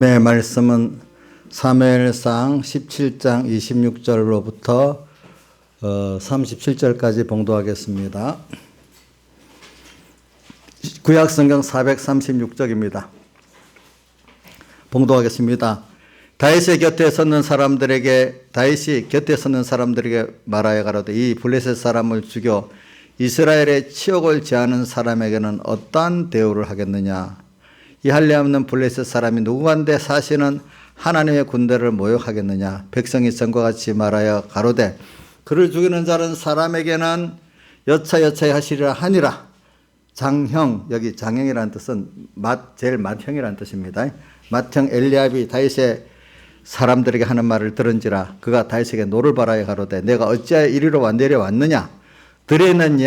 네, 말씀은 사무엘상 17장 26절로부터 37절까지 봉독하겠습니다. 구약성경 436쪽입니다. 봉독하겠습니다. 다윗이 곁에 섰는 사람들에게 말하여 가로되 이 블레셋 사람을 죽여 이스라엘의 치욕을 제하는 사람에게는 어떠한 대우를 하겠느냐. 이 할례 없는 블레셋 사람이 누구간데 사시는 하나님의 군대를 모욕하겠느냐. 백성이 전과 같이 말하여 가로되 그를 죽이는 자는 사람에게는 여차여차히 하시리라 하니라. 장형, 여기 장형이라는 뜻은 제일 맏형이라는 뜻입니다. 맏형 엘리압이 다윗의 사람들에게 하는 말을 들은지라 그가 다윗에게 노를 바라여 가로되 내가 어찌하여 이리로 내려왔느냐. 들에 있는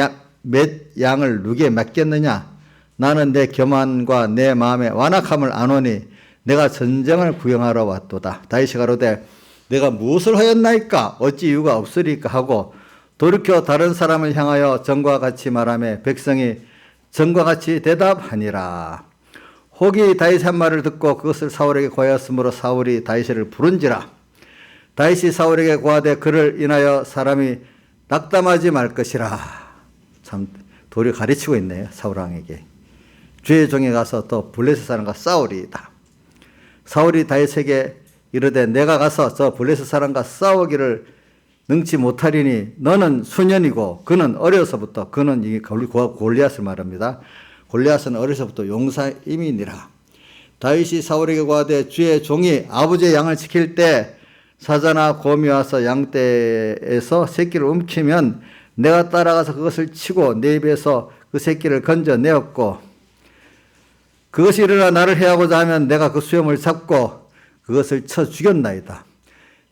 몇 양을 누구에 맡겼느냐. 나는 내 교만과 내 마음의 완악함을 아노니 내가 전쟁을 구경하러 왔도다. 다윗이 가로되 내가 무엇을 하였나이까 어찌 이유가 없으리까 하고 돌이켜 다른 사람을 향하여 전과 같이 말하며 백성이 전과 같이 대답하니라. 혹이 다윗의 한 말을 듣고 그것을 사울에게 고하였으므로 사울이 다윗을 부른지라. 다윗이 사울에게 고하되 그를 인하여 사람이 낙담하지 말 것이라. 참 도리 가르치고 있네요. 사울왕에게. 주의 종에 가서 또 블레셋 사람과 싸우리이다. 사울이 다윗에게 이르되 내가 가서 저 블레셋 사람과 싸우기를 능치 못하리니 너는 소년이고 그는 어려서부터 그는 이 골리앗을 말합니다. 골리앗은 어려서부터 용사임이니라. 다윗이 사울에게 고하되 주의 종이 아버지의 양을 지킬 때 사자나 곰이 와서 양떼에서 새끼를 움키면 내가 따라가서 그것을 치고 내 입에서 그 새끼를 건져내었고 그것이 일어나 나를 해하고자 하면 내가 그 수염을 잡고 그것을 쳐 죽였나이다.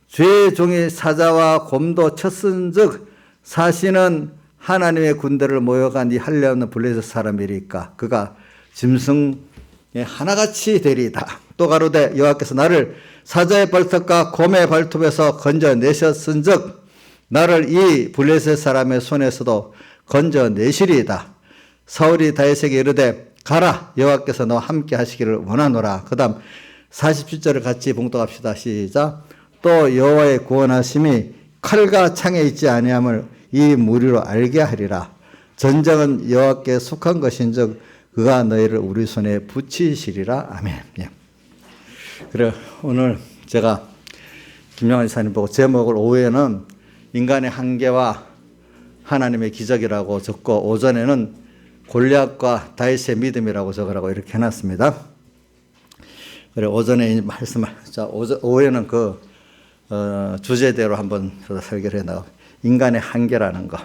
죄의 종이 사자와 곰도 쳤은즉 사시는 하나님의 군대를 모여간 이 할례 없는 블레셋 사람이리까 그가 짐승의 하나같이 되리이다. 또 가로되 여호와께서 나를 사자의 발톱과 곰의 발톱에서 건져내셨은즉 나를 이 블레셋 사람의 손에서도 건져내시리이다. 사울이 다윗에게 이르되 가라 여호와께서 너와 함께 하시기를 원하노라. 그 다음 47절을 같이 봉독합시다. 시작. 또 여호와의 구원하심이 칼과 창에 있지 아니함을 이 무리로 알게 하리라. 전쟁은 여호와께 속한 것인즉 그가 너희를 우리 손에 붙이시리라. 아멘. 예. 그래 오늘 제가 김영환 지사님 보고 제목을 오후에는 인간의 한계와 하나님의 기적이라고 적고 오전에는 골리앗과 다윗의 믿음이라고 적으라고 이렇게 해놨습니다. 그래 오전에 자 오후에는 그 주제대로 한번 설계를 해나가. 인간의 한계라는 거.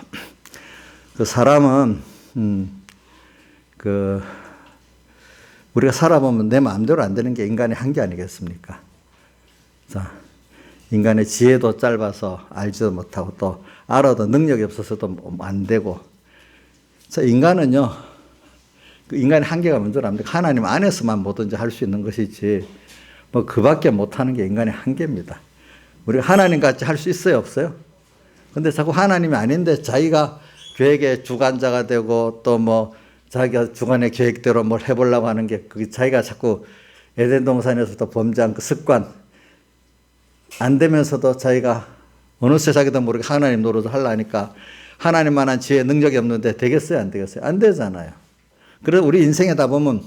그 사람은 우리가 살아보면 내 마음대로 안 되는 게 인간의 한계 아니겠습니까? 자, 인간의 지혜도 짧아서 알지도 못하고 또 알아도 능력이 없어서도 안 되고. 자, 인간은요, 그 인간의 한계가 뭔지랍니까? 하나님 안에서만 뭐든지 할 수 있는 것이지, 뭐 그 밖에 못하는 게 인간의 한계입니다. 우리가 하나님 같이 할 수 있어요, 없어요? 근데 자꾸 하나님이 아닌데 자기가 계획의 주관자가 되고 또 뭐 자기가 주관의 계획대로 뭘 해보려고 하는 게 그게 자기가 자꾸 에덴 동산에서도 범죄한 그 습관 안 되면서도 자기가 어느새 자기도 모르게 하나님 노릇을 하려니까 하나님만한 지혜 능력이 없는데 되겠어요? 안 되겠어요? 안 되잖아요. 그래서 우리 인생에다 보면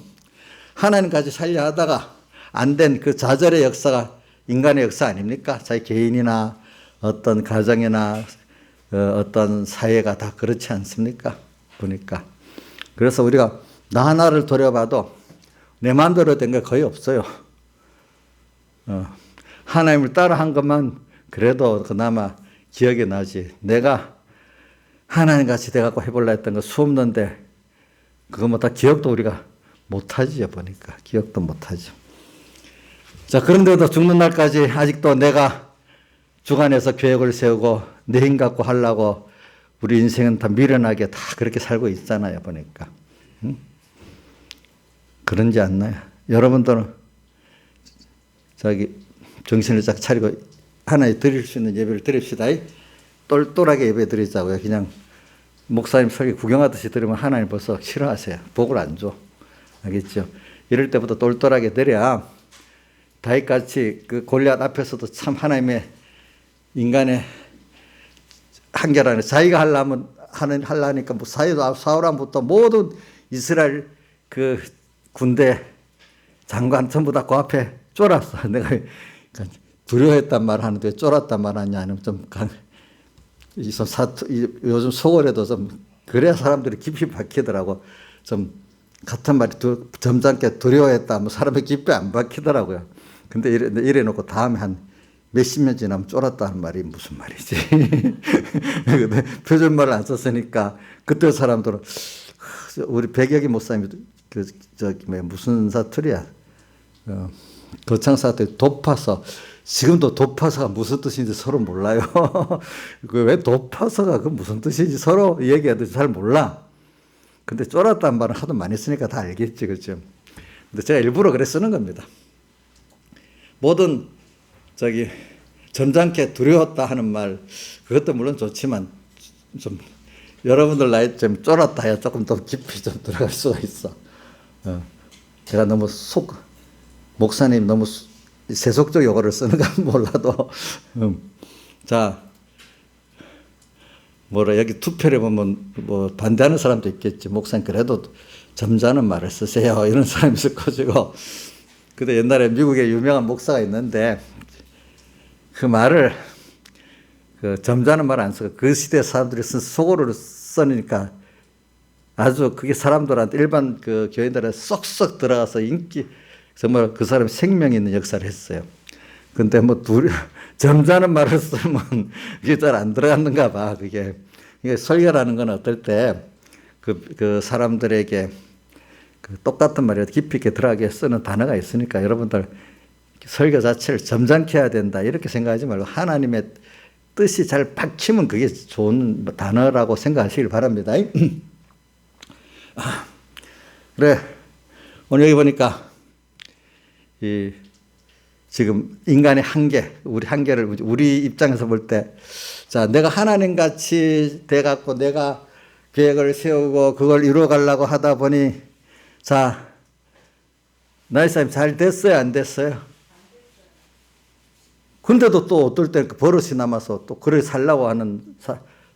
하나님까지 살려 하다가 안 된 그 좌절의 역사가 인간의 역사 아닙니까? 자기 개인이나 어떤 가정이나 어떤 사회가 다 그렇지 않습니까? 보니까. 그래서 우리가 나 하나를 돌아봐도 내 마음대로 된 게 거의 없어요. 하나님을 따라 한 것만 그래도 그나마 기억이 나지. 내가 하나님같이 돼갖고 해보려 했던 거 수없는데 그거 뭐 다 기억도 우리가 못하지요. 보니까 기억도 못하죠. 자, 그런데도 죽는 날까지 아직도 내가 주관해서 계획을 세우고 내 힘 갖고 하려고 우리 인생은 다 미련하게 다 그렇게 살고 있잖아요. 보니까. 그런지 않나요? 여러분들은 자기 정신을 딱 차리고 하나님 드릴 수 있는 예배를 드립시다. 똘똘하게 예배 드리자고요. 그냥 목사님 설교 구경하듯이 들으면 하나님 벌써 싫어하세요. 복을 안 줘. 알겠죠? 이럴 때부터 똘똘하게 드려야 다윗같이 그 골리앗 앞에서도 참 하나님의 인간의 한계라는 자기가 하려니까 뭐 사울왕부터 모든 이스라엘 그 군대 장관 전부 다 그 앞에 쫄았어. 내가 두려워했단 말 하는데 쫄았단 말 하냐. 아니면 좀 요즘 속어래도 좀 그래야 사람들이 깊이 박히더라고. 좀 같은 말이 점잖게 두려워했다 하면 사람이 깊이 안 박히더라고요. 근데 이래 놓고 다음에 한 몇십 년 지나면 쫄았다는 말이 무슨 말이지. 근데 표준말을 안 썼으니까 그때 사람들은 우리 백여기 목사님이 무슨 사투리야. 거창 사투리 도파서. 지금도 도파서가 무슨 뜻인지 서로 몰라요. 왜 도파서가 그 무슨 뜻인지 서로 얘기하듯이 잘 몰라. 근데 쫄았다는 말은 하도 많이 쓰니까 다 알겠지, 그죠? 근데 제가 일부러 그래 쓰는 겁니다. 모든 점잖게 두려웠다 하는 말, 그것도 물론 좋지만 좀 여러분들 나이 좀 쫄았다 해야 조금 더 깊이 좀 들어갈 수가 있어. 제가 너무 목사님 너무 세속적 용어를 쓰는가 몰라도. 자, 여기 투표를 보면 뭐 반대하는 사람도 있겠지. 목사님 그래도 점잖은 말을 쓰세요. 이런 사람이 있을 것이고. 근데 옛날에 미국에 유명한 목사가 있는데 그 말을 점잖은 말 안 쓰고 그 시대 사람들이 쓴 속어를 쓰니까 아주 그게 사람들한테 일반 그 교인들한테 쏙쏙 들어가서 정말 그 사람이 생명 있는 역사를 했어요. 근데 뭐 점잖은 말을 쓰면 이게 잘 안 들어갔는가 봐. 이게 설교라는 건 어떨 때 그 사람들에게 똑같은 말이라도 깊이 있게 들어가게 쓰는 단어가 있으니까 여러분들 설교 자체를 점잖게 해야 된다 이렇게 생각하지 말고 하나님의 뜻이 잘 박히면 그게 좋은 단어라고 생각하시길 바랍니다. 그래, 오늘 여기 보니까 지금 인간의 한계, 우리 한계를 우리 입장에서 볼 때, 자, 내가 하나님 같이 돼갖고 내가 계획을 세우고 그걸 이루어가려고 하다 보니, 자, 나이사님 잘 됐어요, 안 됐어요? 근데도 또 어떨 때 버릇이 남아서 또 그렇게 살려고 하는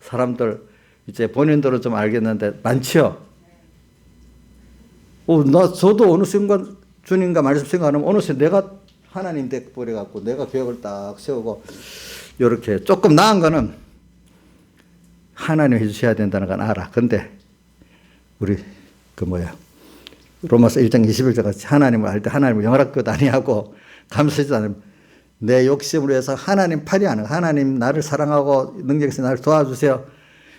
사람들, 이제 본인들은 좀 알겠는데 많지요? 저도 어느 순간 주님과 말씀 생각하면 어느새 내가 하나님 돼버려갖고 내가 계획을 딱 세우고 이렇게 조금 나은 거는 하나님 해주셔야 된다는 건 알아. 근데 우리 로마서 1장 21절 같이 하나님을 알 때 하나님을 영원할 것 아니하고 감사하지 않으면 내 욕심으로 해서 하나님 팔이 아니고 하나님 나를 사랑하고 능력에서 나를 도와주세요.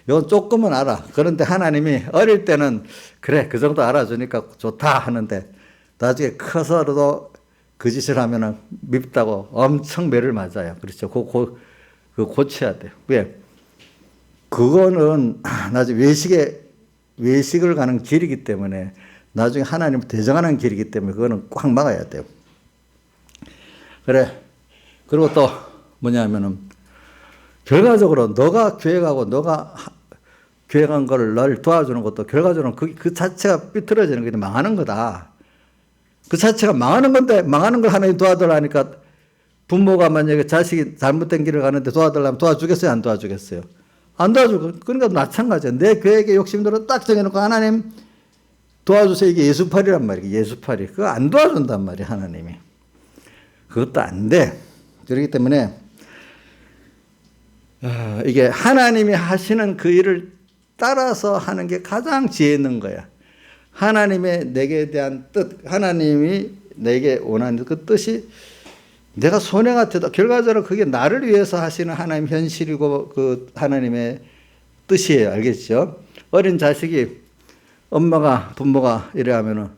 이건 조금은 알아. 그런데 하나님이 어릴 때는 그래 그 정도 알아주니까 좋다 하는데 나중에 커서도 그 짓을 하면 밉다고 엄청 매를 맞아요. 그렇죠. 그거 고쳐야 돼요. 왜? 그거는 나중에 외식을 가는 길이기 때문에 나중에 하나님을 대적하는 길이기 때문에 그거는 꽉 막아야 돼요. 그래. 그리고 또 뭐냐면은 결과적으로 너가 계획하고 너가 계획한 걸 널 도와주는 것도 결과적으로 그 자체가 삐뚤어지는 게 망하는 거다. 그 자체가 망하는 건데 망하는 걸 하나님 도와달라니까 부모가 만약에 자식이 잘못된 길을 가는데 도와달라면 도와주겠어요? 안 도와주겠어요? 안 도와주고. 그러니까 마찬가지야. 내 계획에 욕심대로 딱 정해놓고 하나님 도와주세요. 이게 예수팔이란 말이에요. 예수팔이. 그거 안 도와준단 말이에요. 하나님이. 그것도 안 돼. 그렇기 때문에 이게 하나님이 하시는 그 일을 따라서 하는 게 가장 지혜 있는 거야. 하나님의 내게 대한 뜻, 하나님이 내게 원하는 그 뜻이 내가 손해 같아도 결과적으로 그게 나를 위해서 하시는 하나님 현실이고 그 하나님의 뜻이에요. 알겠죠? 어린 자식이 부모가 이래 하면은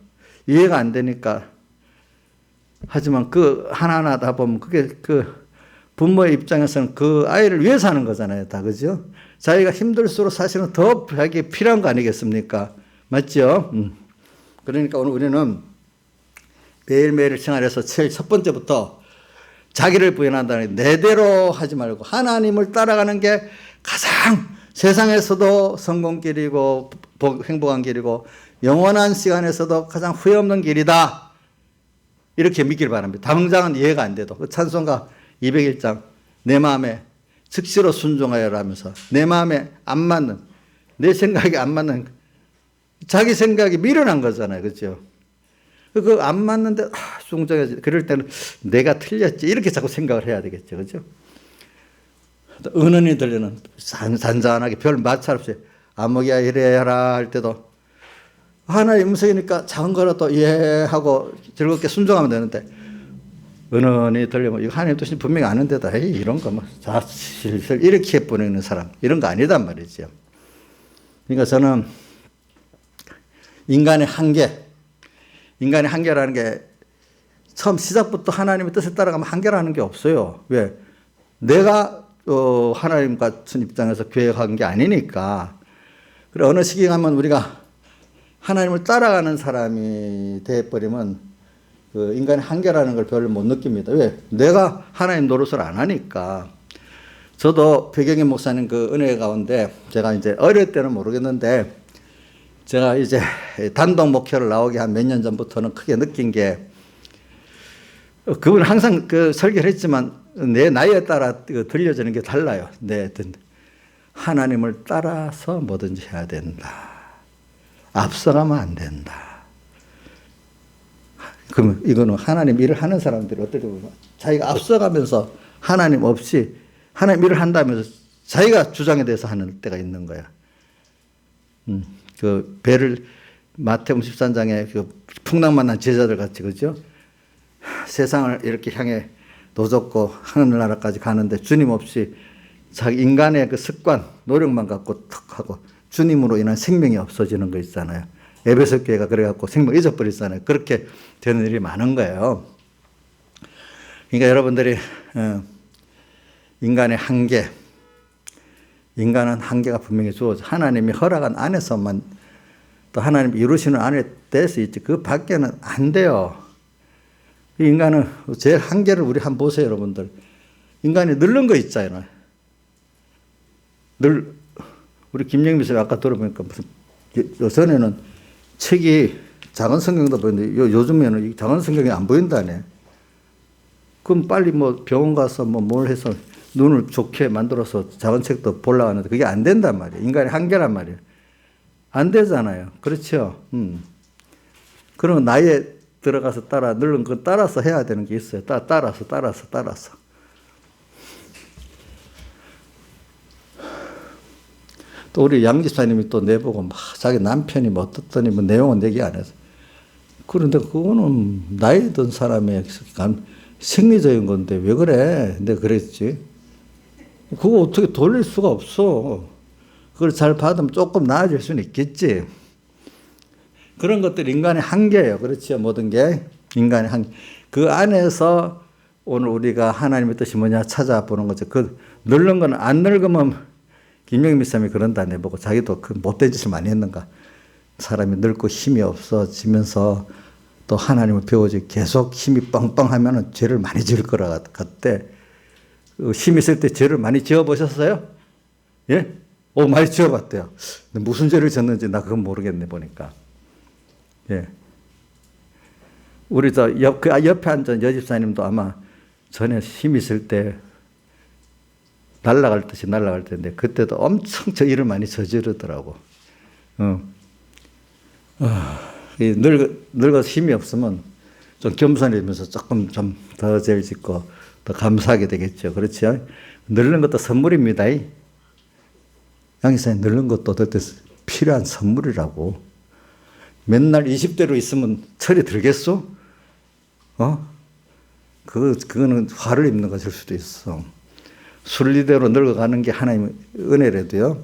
이해가 안 되니까 하지만 그 하나하나 다 보면 그게 그 부모의 입장에서는 그 아이를 위해서 하는 거잖아요. 다 그죠? 자기가 힘들수록 사실은 더 자기에게 필요한 거 아니겠습니까? 맞죠? 그러니까 오늘 우리는 매일매일 생활에서 제일 첫 번째부터 자기를 부인한다는 게 내대로 하지 말고 하나님을 따라가는 게 가장 세상에서도 성공길이고 행복한 길이고 영원한 시간에서도 가장 후회 없는 길이다. 이렇게 믿기를 바랍니다. 당장은 이해가 안 돼도 그 찬송가 201장 내 마음에 즉시로 순종하여라 하면서 내 마음에 안 맞는 내 생각에 안 맞는 자기 생각이 미련한 거잖아요. 그렇죠? 그 안 맞는데 순종해야지. 그럴 때는 내가 틀렸지 이렇게 자꾸 생각을 해야 되겠죠. 그렇죠? 은은히 들리는 잔잔하게 별 마찰 없이 아무개야 이래라 할 때도 하나의 음성이니까 작은 거라도 이해하고 즐겁게 순종하면 되는데 은은히 들리면 이거 하나님 뜻이 분명히 아는데도 에이 이런 거 뭐 자실실 이렇게 보내는 사람 이런 거 아니단 말이죠. 그러니까 저는 인간의 한계라는 게 처음 시작부터 하나님의 뜻에 따라가면 한계라는 게 없어요. 왜? 내가 하나님 같은 입장에서 계획한 게 아니니까. 그래 어느 시기 가면 우리가 하나님을 따라가는 사람이 돼버리면 그 인간의 한계라는 걸 별로 못 느낍니다. 왜? 내가 하나님 노릇을 안 하니까. 저도 배경임 목사님 그 은혜 가운데 제가 이제 어릴 때는 모르겠는데 제가 이제 단독 목회를 나오기 한 몇 년 전부터는 크게 느낀 게 그분은 항상 그 설교를 했지만 내 나이에 따라 들려지는 게 달라요. 네, 하나님을 따라서 뭐든지 해야 된다. 앞서가면 안 된다. 그러면 이거는 하나님 일을 하는 사람들이 어떻게 보면 자기가 앞서가면서 하나님 없이 하나님 일을 한다면서 자기가 주장에 대해서 하는 때가 있는 거야. 그 배를 마태복음 13장에 그 풍랑만난 제자들 같이 그죠? 세상을 이렇게 향해 노젓고 하늘나라까지 가는데 주님 없이 자기 인간의 그 습관, 노력만 갖고 턱 하고 주님으로 인한 생명이 없어지는 거 있잖아요. 에베소 교회가 그래갖고 생명 잊어버리잖아요. 그렇게 되는 일이 많은 거예요. 그러니까 여러분들이 인간의 한계, 인간은 한계가 분명히 주어져 하나님이 허락한 안에서만 또 하나님 이루시는 안에 뗄 수 있지 그 밖에는 안 돼요. 인간은 제일 한계를 우리 한번 보세요, 여러분들. 인간이 늙는 거 있잖아요. 우리 김영미 씨 아까 들어보니까 무슨 요전에는 책이 작은 성경도 보이는데 요즘에는 작은 성경이 안 보인다네. 그럼 빨리 뭐 병원 가서 뭐 뭘 해서 눈을 좋게 만들어서 작은 책도 보려고 하는데 그게 안 된단 말이에요. 인간의 한계란 말이에요. 안 되잖아요. 그렇죠? 그러면 나이에 들어가서 늙은 거 따라서 해야 되는 게 있어요. 따라서. 또 우리 양 집사님이 또 내보고 막 자기 남편이 뭐 어떻더니 뭐 내용은 얘기 안 해서. 그런데 그거는 나이 든 사람의 생리적인 건데 왜 그래? 내가 그랬지. 그거 어떻게 돌릴 수가 없어. 그걸 잘 받으면 조금 나아질 수는 있겠지. 그런 것들이 인간의 한계예요. 그렇죠. 모든 게 인간의 한계. 그 안에서 오늘 우리가 하나님의 뜻이 뭐냐 찾아보는 거죠. 그 늙는 건 안 늙으면 김영미 쌤이 그런다 내보고 자기도 그 못된 짓을 많이 했는가. 사람이 늙고 힘이 없어지면서 또 하나님을 배우지 계속 힘이 빵빵하면 죄를 많이 지을 거라 같대. 힘 있을 때 죄를 많이 지어보셨어요? 예? 많이 지어봤대요. 무슨 죄를 졌는지 나 그건 모르겠네 보니까. 예. 우리 옆에 앉은 여집사님도 아마 전에 힘 있을 때 날아갈 텐데 그때도 엄청 저 일을 많이 저지르더라고. 늙어서 힘이 없으면 좀 겸손해지면서 조금 좀 더 죄를 짓고 더 감사하게 되겠죠. 그렇죠? 늙는 것도 선물입니다. 양이사님 늙는 것도 어떨 필요한 선물이라고. 맨날 20대로 있으면 철이 들겠어? 그거는 화를 입는 것일 수도 있어. 순리대로 늙어가는 게 하나님의 은혜라도요.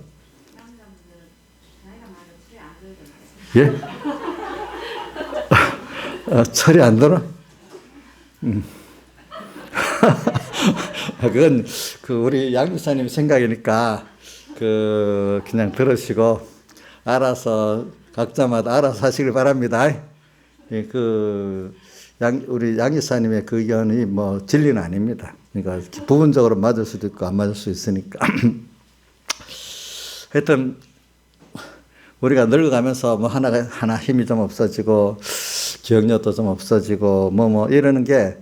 예? 철이 안 들어? 그건 우리 양 집사님 생각이니까 그냥 들으시고 알아서 각자마다 알아서 하시길 바랍니다. 예, 우리 양 집사님의 그 의견이 뭐 진리는 아닙니다. 그러니까 부분적으로 맞을 수도 있고 안 맞을 수 있으니까. 하여튼 우리가 늙어가면서 뭐 하나 힘이 좀 없어지고 기억력도 좀 없어지고 뭐 이러는 게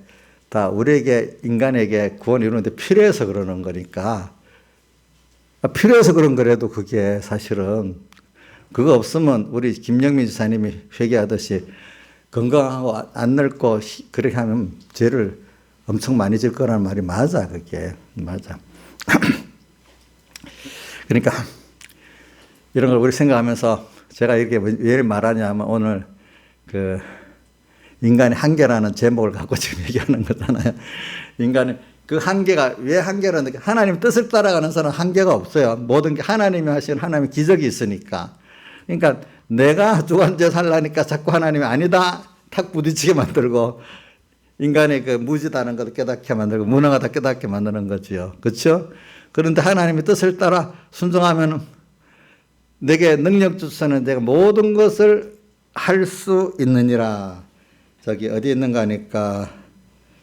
다 우리에게 인간에게 구원을 이루는데 필요해서 그러는 거니까 필요해서 그런 거라도 그게 사실은 그거 없으면 우리 김영민 지사님이 회개하듯이 건강하고 안 늙고 그렇게 하면 죄를 엄청 많이 질 거라는 말이 맞아. 그게 맞아. 그러니까 이런 걸 우리 생각하면서 제가 이렇게 왜 말하냐면 오늘 그 인간의 한계라는 제목을 갖고 지금 얘기하는 거잖아요. 인간의 그 한계가 왜 한계라는 게 하나님 뜻을 따라가는 사람은 한계가 없어요. 모든 게 하나님이 하신 하나님의 기적이 있으니까. 그러니까 내가 주관제 살라니까 자꾸 하나님이 아니다 탁 부딪히게 만들고 인간의 그 무지다는 것을 깨닫게 만들고 무능하다 깨닫게 만드는 거지요. 그렇죠? 그런데 하나님의 뜻을 따라 순종하면 내게 능력 주시는 내가 모든 것을 할 수 있느니라. 저기 어디 있는가 하니까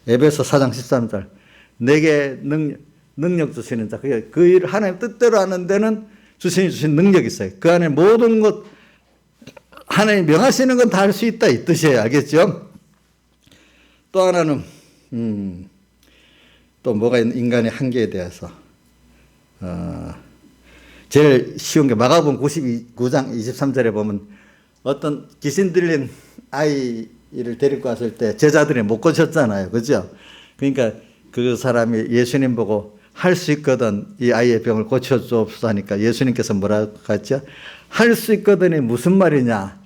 에베소 4장 13절 내게 능력 주시는 자 그 일을 하나님 뜻대로 하는 데는 주신 능력이 있어요. 그 안에 모든 것 하나님 명하시는 건 다 할 수 있다 이 뜻이에요. 알겠죠? 또 하나는 또 뭐가 있는 인간의 한계에 대해서 제일 쉬운 게 마가복음 99장 23절에 보면 어떤 귀신 들린 아이를 데리고 왔을 때 제자들이 못 고쳤잖아요. 그죠? 그러니까 그 사람이 예수님 보고 할 수 있거든 이 아이의 병을 고쳐주옵소서 하니까 예수님께서 뭐라고 했죠? 할 수 있거든이 무슨 말이냐?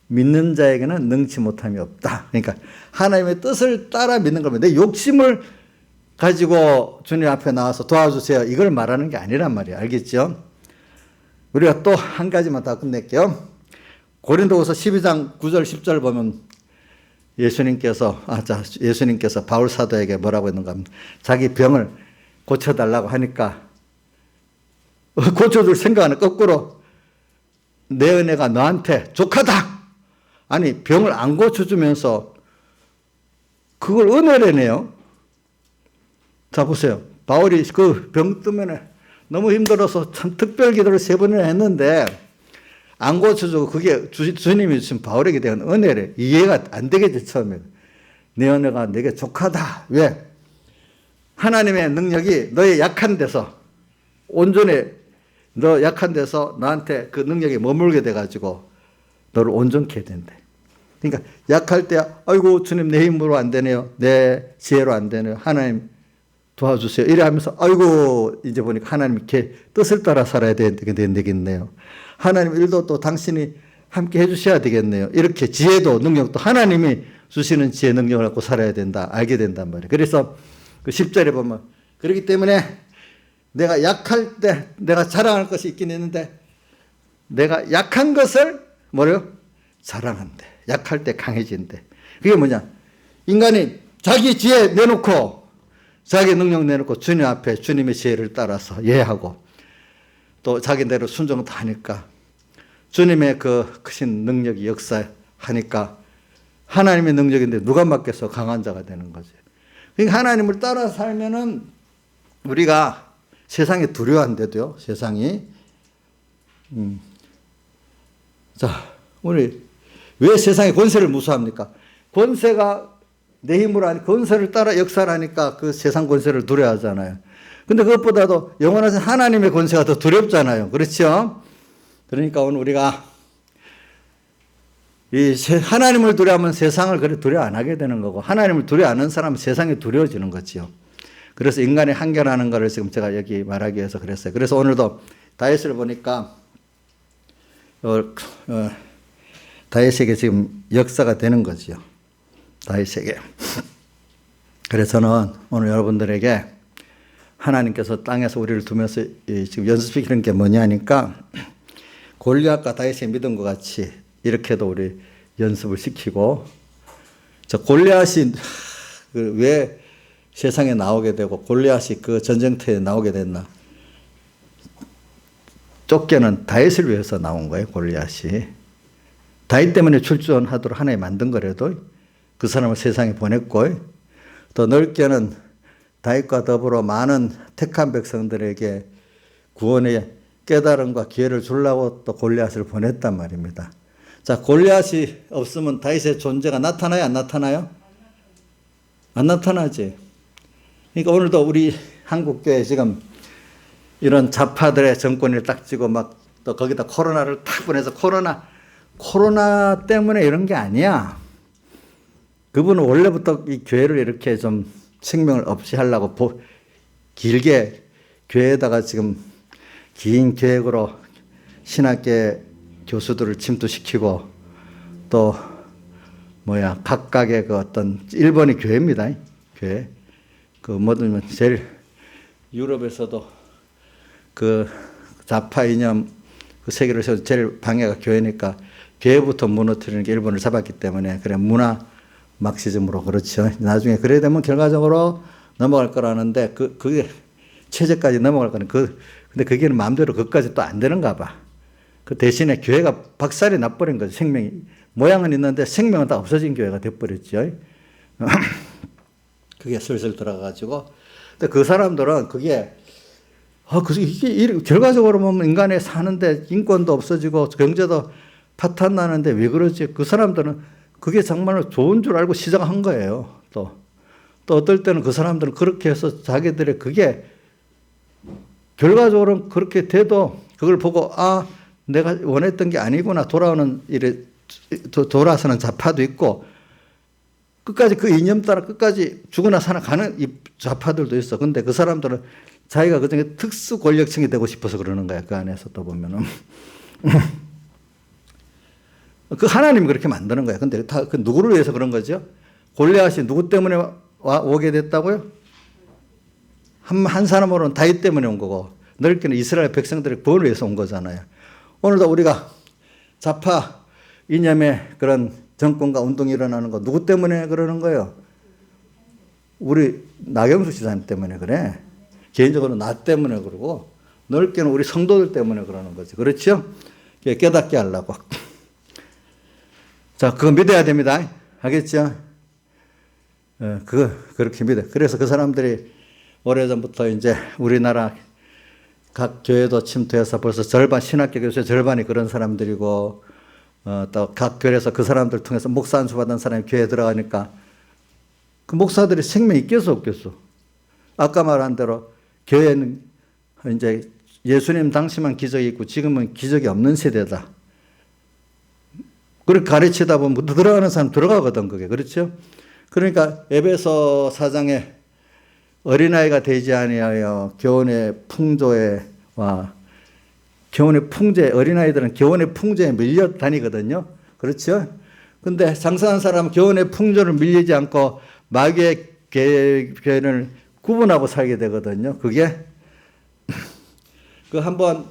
믿는 자에게는 능치 못함이 없다. 그러니까 하나님의 뜻을 따라 믿는 겁니다. 내 욕심을 가지고 주님 앞에 나와서 도와주세요. 이걸 말하는 게 아니란 말이에요. 알겠죠? 우리가 또 한 가지만 다 끝낼게요. 고린도후서 12장 9절 10절 보면 예수님께서 바울 사도에게 뭐라고 했는가 하면 자기 병을 고쳐달라고 하니까 고쳐줄 생각은 거꾸로 내 은혜가 너한테 족하다. 아니 병을 안 고쳐주면서 그걸 은혜래네요. 자 보세요. 바울이 그 병 때문에 너무 힘들어서 참 특별 기도를 3번이나 했는데 안 고쳐주고 그게 주님이 주신 바울에게 대한 은혜래. 이해가 안 되겠지 처음에. 내 은혜가 내게 족하다. 왜? 하나님의 능력이 너의 약한 데서 온전히 너 약한 데서 너한테 그 능력이 머물게 돼가지고 너를 온전케 해야 된대. 그러니까 약할 때 아이고 주님 내 힘으로 안 되네요. 내 지혜로 안 되네요. 하나님 도와주세요. 이래 하면서 아이고 이제 보니까 하나님 이렇게 뜻을 따라 살아야 되겠네요. 하나님 일도 또 당신이 함께 해주셔야 되겠네요. 이렇게 지혜도 능력도 하나님이 주시는 지혜 능력을 갖고 살아야 된다. 알게 된단 말이에요. 그래서 그 10절에 보면 그렇기 때문에 내가 약할 때 내가 자랑할 것이 있긴 있는데 내가 약한 것을 뭐래요? 자랑한대. 약할 때 강해진대. 그게 뭐냐? 인간이 자기 지혜 내놓고 자기 능력 내놓고 주님 앞에 주님의 지혜를 따라서 예하고 또 자기대로 순종도 하니까 주님의 그 크신 능력이 역사하니까 하나님의 능력인데 누가 맡겨서 강한 자가 되는 거지. 그러니까 하나님을 따라 살면은 우리가 세상에 두려워한데도요. 세상이 자 우리 왜 세상의 권세를 무서워합니까? 권세가 내 힘으로 하니 권세를 따라 역사를 하니까 그 세상 권세를 두려워하잖아요. 근데 그것보다도 영원하신 하나님의 권세가 더 두렵잖아요. 그렇죠? 그러니까 오늘 우리가 이 하나님을 두려워하면 세상을 그래 두려워 안 하게 되는 거고 하나님을 두려워 안 하는 사람은 세상이 두려워지는 거지요. 그래서 인간의 한계라는 것을 지금 제가 여기 말하기 위해서 그랬어요. 그래서 오늘도 다윗을 보니까 다윗에게 지금 역사가 되는 거지요. 다윗에게. 그래서 저는 오늘 여러분들에게 하나님께서 땅에서 우리를 두면서 지금 연습시키는 게 뭐냐니까 골리앗과 다윗의 믿음과 같이 이렇게도 우리 연습을 시키고 저 골리앗이 왜 세상에 나오게 되고 골리앗이 그 전쟁터에 나오게 됐나? 쫓겨는 다윗을 위해서 나온 거예요. 골리앗이. 다윗 때문에 출전하도록 하나님 만든 거라도 그 사람을 세상에 보냈고 더 넓게는 다윗과 더불어 많은 택한 백성들에게 구원의 깨달음과 기회를 주려고 또 골리앗을 보냈단 말입니다. 자, 골리앗이 없으면 다윗의 존재가 나타나요? 안 나타나요? 안 나타나지. 그러니까 오늘도 우리 한국교회 지금 이런 좌파들의 정권을 딱 쥐고 막 또 거기다 코로나를 탁 보내서 코로나 때문에 이런 게 아니야. 그분은 원래부터 이 교회를 이렇게 좀 생명을 없이 하려고 길게 교회에다가 지금 긴 계획으로 신학계 교수들을 침투시키고 또 각각의 그 어떤 일본이 교회입니다. 교회. 그 뭐든 제일 유럽에서도 그 좌파 이념 그 세계를 제일 방해가 교회니까 교회부터 무너뜨리는 게 일본을 잡았기 때문에 그래 문화 막시즘으로 그렇죠. 나중에 그래야 되면 결과적으로 넘어갈 거라는데 그게 체제까지 넘어갈 거는 근데 그게 마음대로 그것까지 또 안 되는가 봐. 그 대신에 교회가 박살이 나버린 거죠. 생명이 모양은 있는데 생명은 다 없어진 교회가 돼버렸죠. 그게 슬슬 들어가가지고 근데 그 사람들은 이게 결과적으로 보면 인간이 사는데 인권도 없어지고 경제도 파탄 나는데 왜 그러지? 그 사람들은 그게 정말 좋은 줄 알고 시작한 거예요. 또 어떨 때는 그 사람들은 그렇게 해서 자기들의 그게 결과적으로 그렇게 돼도 그걸 보고 내가 원했던 게 아니구나 돌아오는 일에 돌아서는 좌파도 있고 끝까지 그 이념 따라 끝까지 죽으나 사나 가는 이 좌파들도 있어. 근데 그 사람들은 자기가 그중에 특수 권력층이 되고 싶어서 그러는 거야. 그 안에서 또 보면은. 그 하나님이 그렇게 만드는 거야. 근데 그 누구를 위해서 그런 거죠? 골리앗이 누구 때문에 오게 됐다고요? 한 사람으로는 다윗 때문에 온 거고, 넓게는 이스라엘 백성들의 구원을 위해서 온 거잖아요. 오늘도 우리가 좌파 이념의 그런 정권과 운동이 일어나는 거 누구 때문에 그러는 거예요? 우리 나경수 지사님 때문에 그래. 개인적으로 나 때문에 그러고 넓게는 우리 성도들 때문에 그러는 거지. 그렇죠? 깨닫게 하려고. 자, 그거 믿어야 됩니다. 알겠죠? 그렇게 믿어. 그래서 그 사람들이 오래전부터 이제 우리나라 각 교회도 침투해서 벌써 절반, 신학교 교수의 절반이 그런 사람들이고, 또 각 교회에서 그 사람들 통해서 목사 안수 받은 사람이 교회에 들어가니까 그 목사들이 생명이 있겠어, 없겠어? 아까 말한 대로 교회는 이제 예수님 당시만 기적이 있고 지금은 기적이 없는 세대다. 그렇게 가르치다 보면 들어가는 사람 들어가거든, 그게. 그렇죠? 그러니까 에베소 4장에 어린아이가 되지 아니하여 교훈의 풍조에 교훈의 풍조에 어린아이들은 교훈의 풍조에 밀려 다니거든요. 그렇죠? 근데 장사한 사람은 교훈의 풍조를 밀리지 않고 마귀의 교훈을 구분하고 살게 되거든요. 그게 한번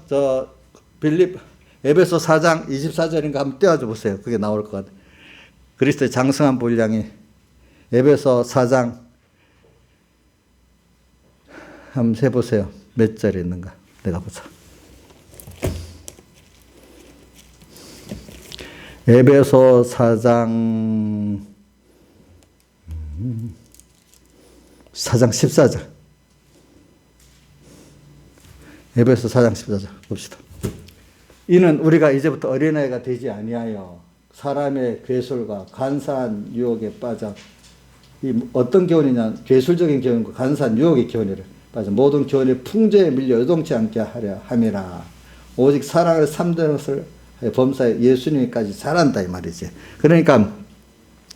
에베소 4장 24절인가 한번 떼어줘 보세요. 그게 나올 것 같아요. 그리스도의 장성한 분량이 에베소 4장 한번 세보세요. 몇 절에 있는가? 내가 보자. 에베소 4장 14절. 에베소 4장 14절 봅시다. 이는 우리가 이제부터 어린아이가 되지 아니하여 사람의 괴술과 간사한 유혹에 빠져 어떤 교훈이냐 괴술적인 교훈과 간사한 유혹의 교훈이래. 빠져 모든 교훈의 풍조에 밀려 요동치 않게 하려 함이라. 오직 사랑을 삼는 것을 범사에 예수님까지 잘한다 이 말이지. 그러니까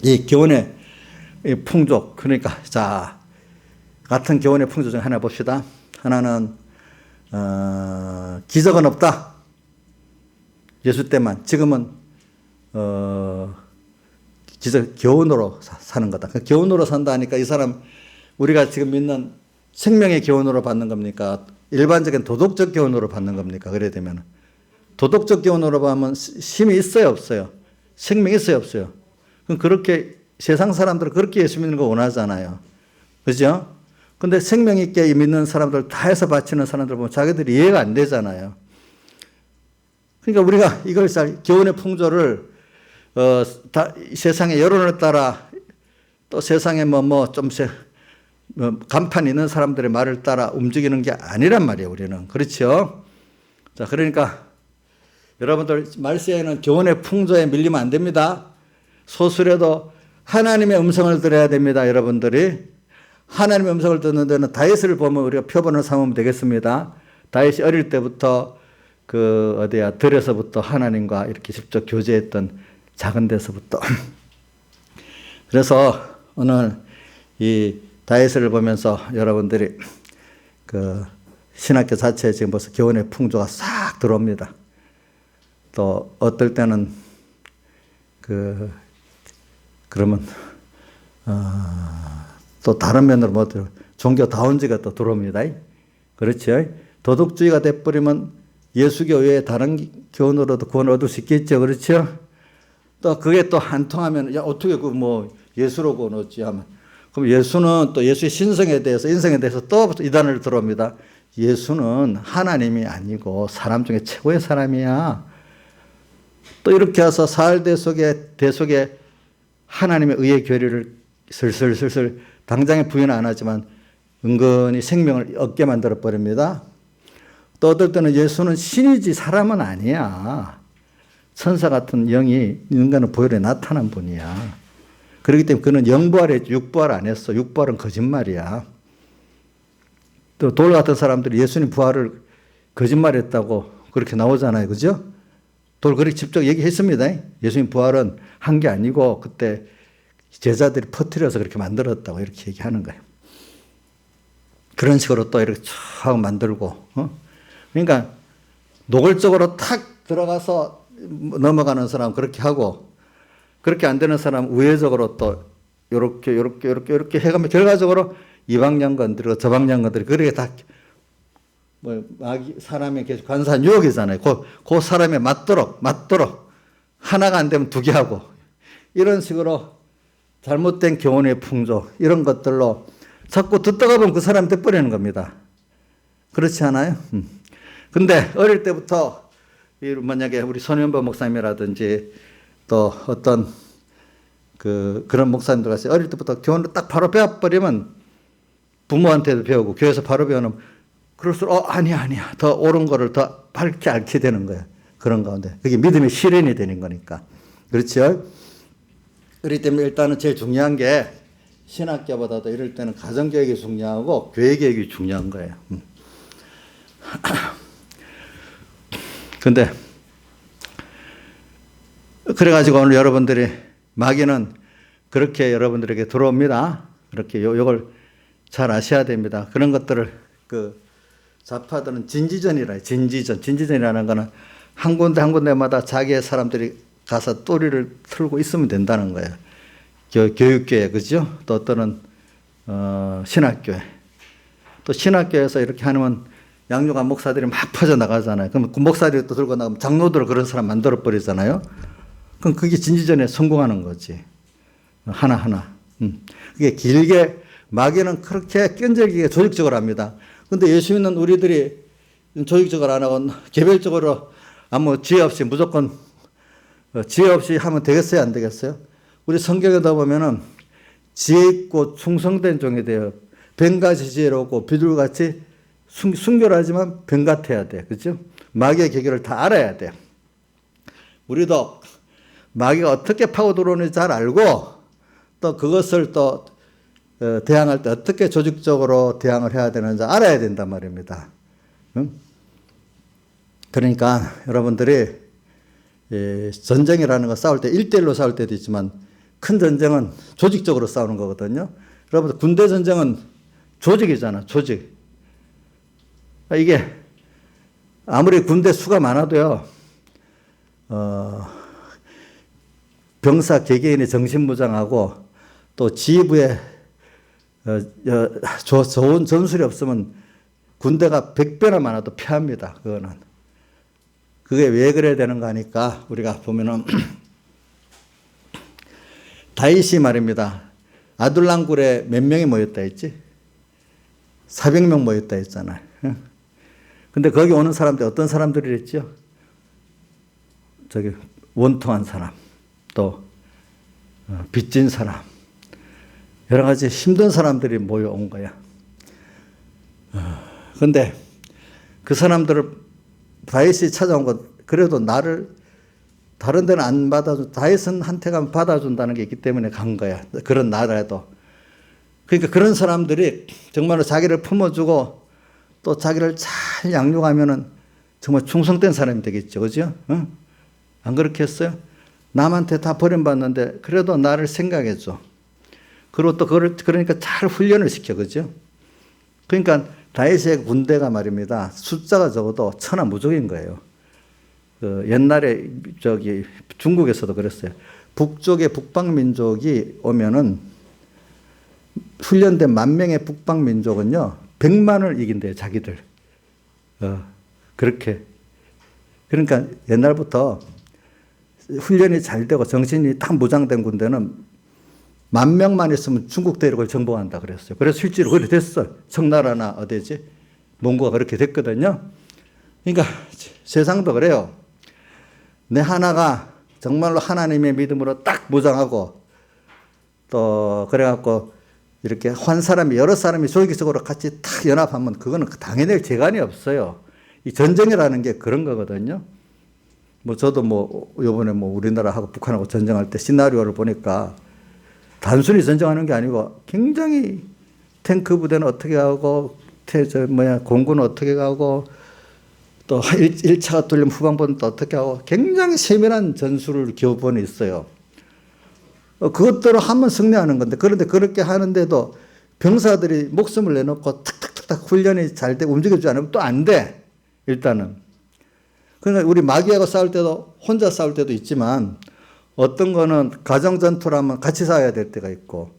이 교훈의 풍조, 그러니까 자 같은 교훈의 풍조 중 하나 봅시다. 하나는 기적은 없다. 예수 때만. 지금은 기적 교훈으로 사는 거다. 교훈으로 산다 하니까 이 사람 우리가 지금 믿는 생명의 교훈으로 받는 겁니까? 일반적인 도덕적 교훈으로 받는 겁니까? 그래 되면 도덕적 교훈으로 보면 힘이 있어요, 없어요? 생명이 있어요, 없어요? 그럼 그렇게 세상 사람들은 그렇게 예수 믿는 거 원하잖아요. 그죠? 근데 생명 있게 믿는 사람들 다 해서 바치는 사람들 보면 자기들이 이해가 안 되잖아요. 그러니까 우리가 이걸 교훈의 풍조를 세상의 여론을 따라 또 세상에 간판 있는 사람들의 말을 따라 움직이는 게 아니란 말이에요, 우리는. 그렇죠? 자, 그러니까 여러분들 말세에는 교훈의 풍조에 밀리면 안 됩니다. 소수라도 하나님의 음성을 들어야 됩니다. 여러분들이 하나님의 음성을 듣는 데는 다윗을 보면 우리가 표본을 삼으면 되겠습니다. 다윗이 어릴 때부터 들에서부터 하나님과 이렇게 직접 교제했던 작은 데서부터. 그래서 오늘 이 다윗을 보면서 여러분들이 신학교 자체에 지금 벌써 교훈의 풍조가 싹 들어옵니다. 또 어떨 때는 그러면 또 다른 면으로 뭐 종교다운지가 또 들어옵니다. 그렇죠? 도덕주의가 돼버리면 예수교 외에 다른 교훈으로도 구원을 얻을 수 있겠죠. 그렇죠? 또 그게 또 안 통하면 야 어떻게 예수로 구원 얻지 하면 그럼 예수는 또 예수의 신성에 대해서 인성에 대해서 또 이단을 들어옵니다. 예수는 하나님이 아니고 사람 중에 최고의 사람이야. 또 이렇게 해서 사흘대 속에 하나님의 의의 교리를 슬슬 당장에 부인은 안 하지만 은근히 생명을 얻게 만들어 버립니다. 또 어떨 때는 예수는 신이지 사람은 아니야. 천사 같은 영이 인간의 보혈에 나타난 분이야. 그렇기 때문에 그는 영부활했지 육부활 안 했어. 육부활은 거짓말이야. 또 돌 같은 사람들이 예수님 부활을 거짓말했다고 그렇게 나오잖아요. 그죠? 돌 그렇게 직접 얘기했습니다. 예수님 부활은 한 게 아니고 그때 제자들이 퍼뜨려서 그렇게 만들었다고 이렇게 얘기하는 거예요. 그런 식으로 또 이렇게 쫙 만들고, 그러니까 노골적으로 탁 들어가서 넘어가는 사람 그렇게 하고, 그렇게 안 되는 사람 우회적으로 또 요렇게 해가면 결과적으로 이 방향 건드리고 저 방향 건드리고 그렇게 다 사람의 계속 관사한 유혹이잖아요. 그 사람에 맞도록 하나가 안 되면 두 개 하고 이런 식으로 잘못된 교훈의 풍조 이런 것들로 자꾸 듣다가 보면 그 사람이 돼버리는 겁니다. 그렇지 않아요? 근데 어릴 때부터 만약에 우리 손현보 목사님이라든지 또 어떤 그런 목사님들 같이 어릴 때부터 교훈을 딱 바로 배워버리면 부모한테도 배우고 교회에서 바로 배우면 그럴수록 아니야 더 옳은 거를 더 밝게 알게 되는 거예요. 그런 가운데 그게 믿음의 실현이 되는 거니까. 그렇죠? 그렇기 때문에 일단은 제일 중요한 게 신학교보다도 이럴 때는 가정교육이 중요하고 교회교육이 중요한 거예요. 근데 그래가지고 오늘 여러분들이 마귀는 그렇게 여러분들에게 들어옵니다. 그렇게 요걸 잘 아셔야 됩니다. 그런 것들을 좌파들은 진지전이라는 거는 한 군데마다 자기의 사람들이 가서 또리를 틀고 있으면 된다는 거예요. 교육교회, 그죠? 또 어떤은, 신학교회. 또 신학교에서 이렇게 하면 양육한 목사들이 막 퍼져나가잖아요. 그럼 그 목사들이 또 들고 나가면 장로들을 그런 사람 만들어버리잖아요. 그럼 그게 진지전에 성공하는 거지. 하나하나. 그게 길게, 마귀는 그렇게 끈질기게 조직적으로 합니다. 근데 예수 믿는 우리들이 조직적으로 안 하고 개별적으로 아무 지혜 없이 무조건 지혜 없이 하면 되겠어요? 안 되겠어요? 우리 성경에다 보면은 지혜 있고 충성된 종이 돼요. 뱀같이 지혜롭고 비둘같이 순결하지만 뱀 같아야 돼. 그죠? 마귀의 계기를 다 알아야 돼요. 우리도 마귀가 어떻게 파고 들어오는지 잘 알고 또 그것을 또 대항할 때 어떻게 조직적으로 대항을 해야 되는지 알아야 된단 말입니다. 그러니까 여러분들이 전쟁이라는 거 싸울 때 1대1로 싸울 때도 있지만 큰 전쟁은 조직적으로 싸우는 거거든요. 여러분들 군대 전쟁은 조직이잖아. 조직. 이게 아무리 군대 수가 많아도요. 병사 개개인의 정신무장하고 또 지휘부에 좋은 전술이 없으면 군대가 100배나 많아도 패합니다. 그게 왜 그래야 되는가 하니까 우리가 보면은 다윗이 말입니다. 아둘람 굴에 몇 명이 모였다 했지? 400명 모였다 했잖아요. 근데 거기 오는 사람들 어떤 사람들이랬죠? 원통한 사람, 또 빚진 사람, 여러 가지 힘든 사람들이 모여온 거야. 근데 그 사람들을 다윗이 찾아온 건 그래도 나를 다른 데는 안 받아줘. 다윗한테 가면 받아준다는 게 있기 때문에 간 거야. 그런 나라에도. 그러니까 그런 사람들이 정말로 자기를 품어주고 또 자기를 잘 양육하면은 정말 충성된 사람이 되겠죠. 그죠? 응? 안 그렇게 했어요? 남한테 다 버림받는데 그래도 나를 생각해줘. 그리고 또 그러니까 잘 훈련을 시켜. 그죠? 그러니까 다윗의 군대가 말입니다. 숫자가 적어도 천하무적인 거예요. 옛날에 중국에서도 그랬어요. 북쪽의 북방민족이 오면은 훈련된 10,000명의 북방민족은요, 100만을 이긴대요, 자기들. 그렇게. 그러니까 옛날부터 훈련이 잘 되고 정신이 딱 무장된 군대는 10,000명만 있으면 중국 대륙을 정복한다 그랬어요. 그래서 실제로 그렇게 됐어요. 청나라나 어디지? 몽고가 그렇게 됐거든요. 그러니까 세상도 그래요. 내 하나가 정말로 하나님의 믿음으로 딱 무장하고 또 그래갖고 이렇게 한 사람이 여러 사람이 조직적으로 같이 딱 연합하면 그거는 당해낼 재간이 없어요. 이 전쟁이라는 게 그런 거거든요. 저도 요번에 우리나라하고 북한하고 전쟁할 때 시나리오를 보니까 단순히 전쟁하는 게 아니고 굉장히 탱크 부대는 어떻게 하고 공군은 어떻게 가고 또 1차가 뚫리면 후방부는 또 어떻게 하고 굉장히 세밀한 전술을 교본이 있어요. 그것대로 하면 승리하는 건데 그런데 그렇게 하는데도 병사들이 목숨을 내놓고 탁탁탁탁 훈련이 잘 되고 움직여주지 않으면 또 안 돼. 일단은. 그러니까 우리 마귀하고 싸울 때도 혼자 싸울 때도 있지만 어떤 거는 가정 전투라면 같이 싸워야 될 때가 있고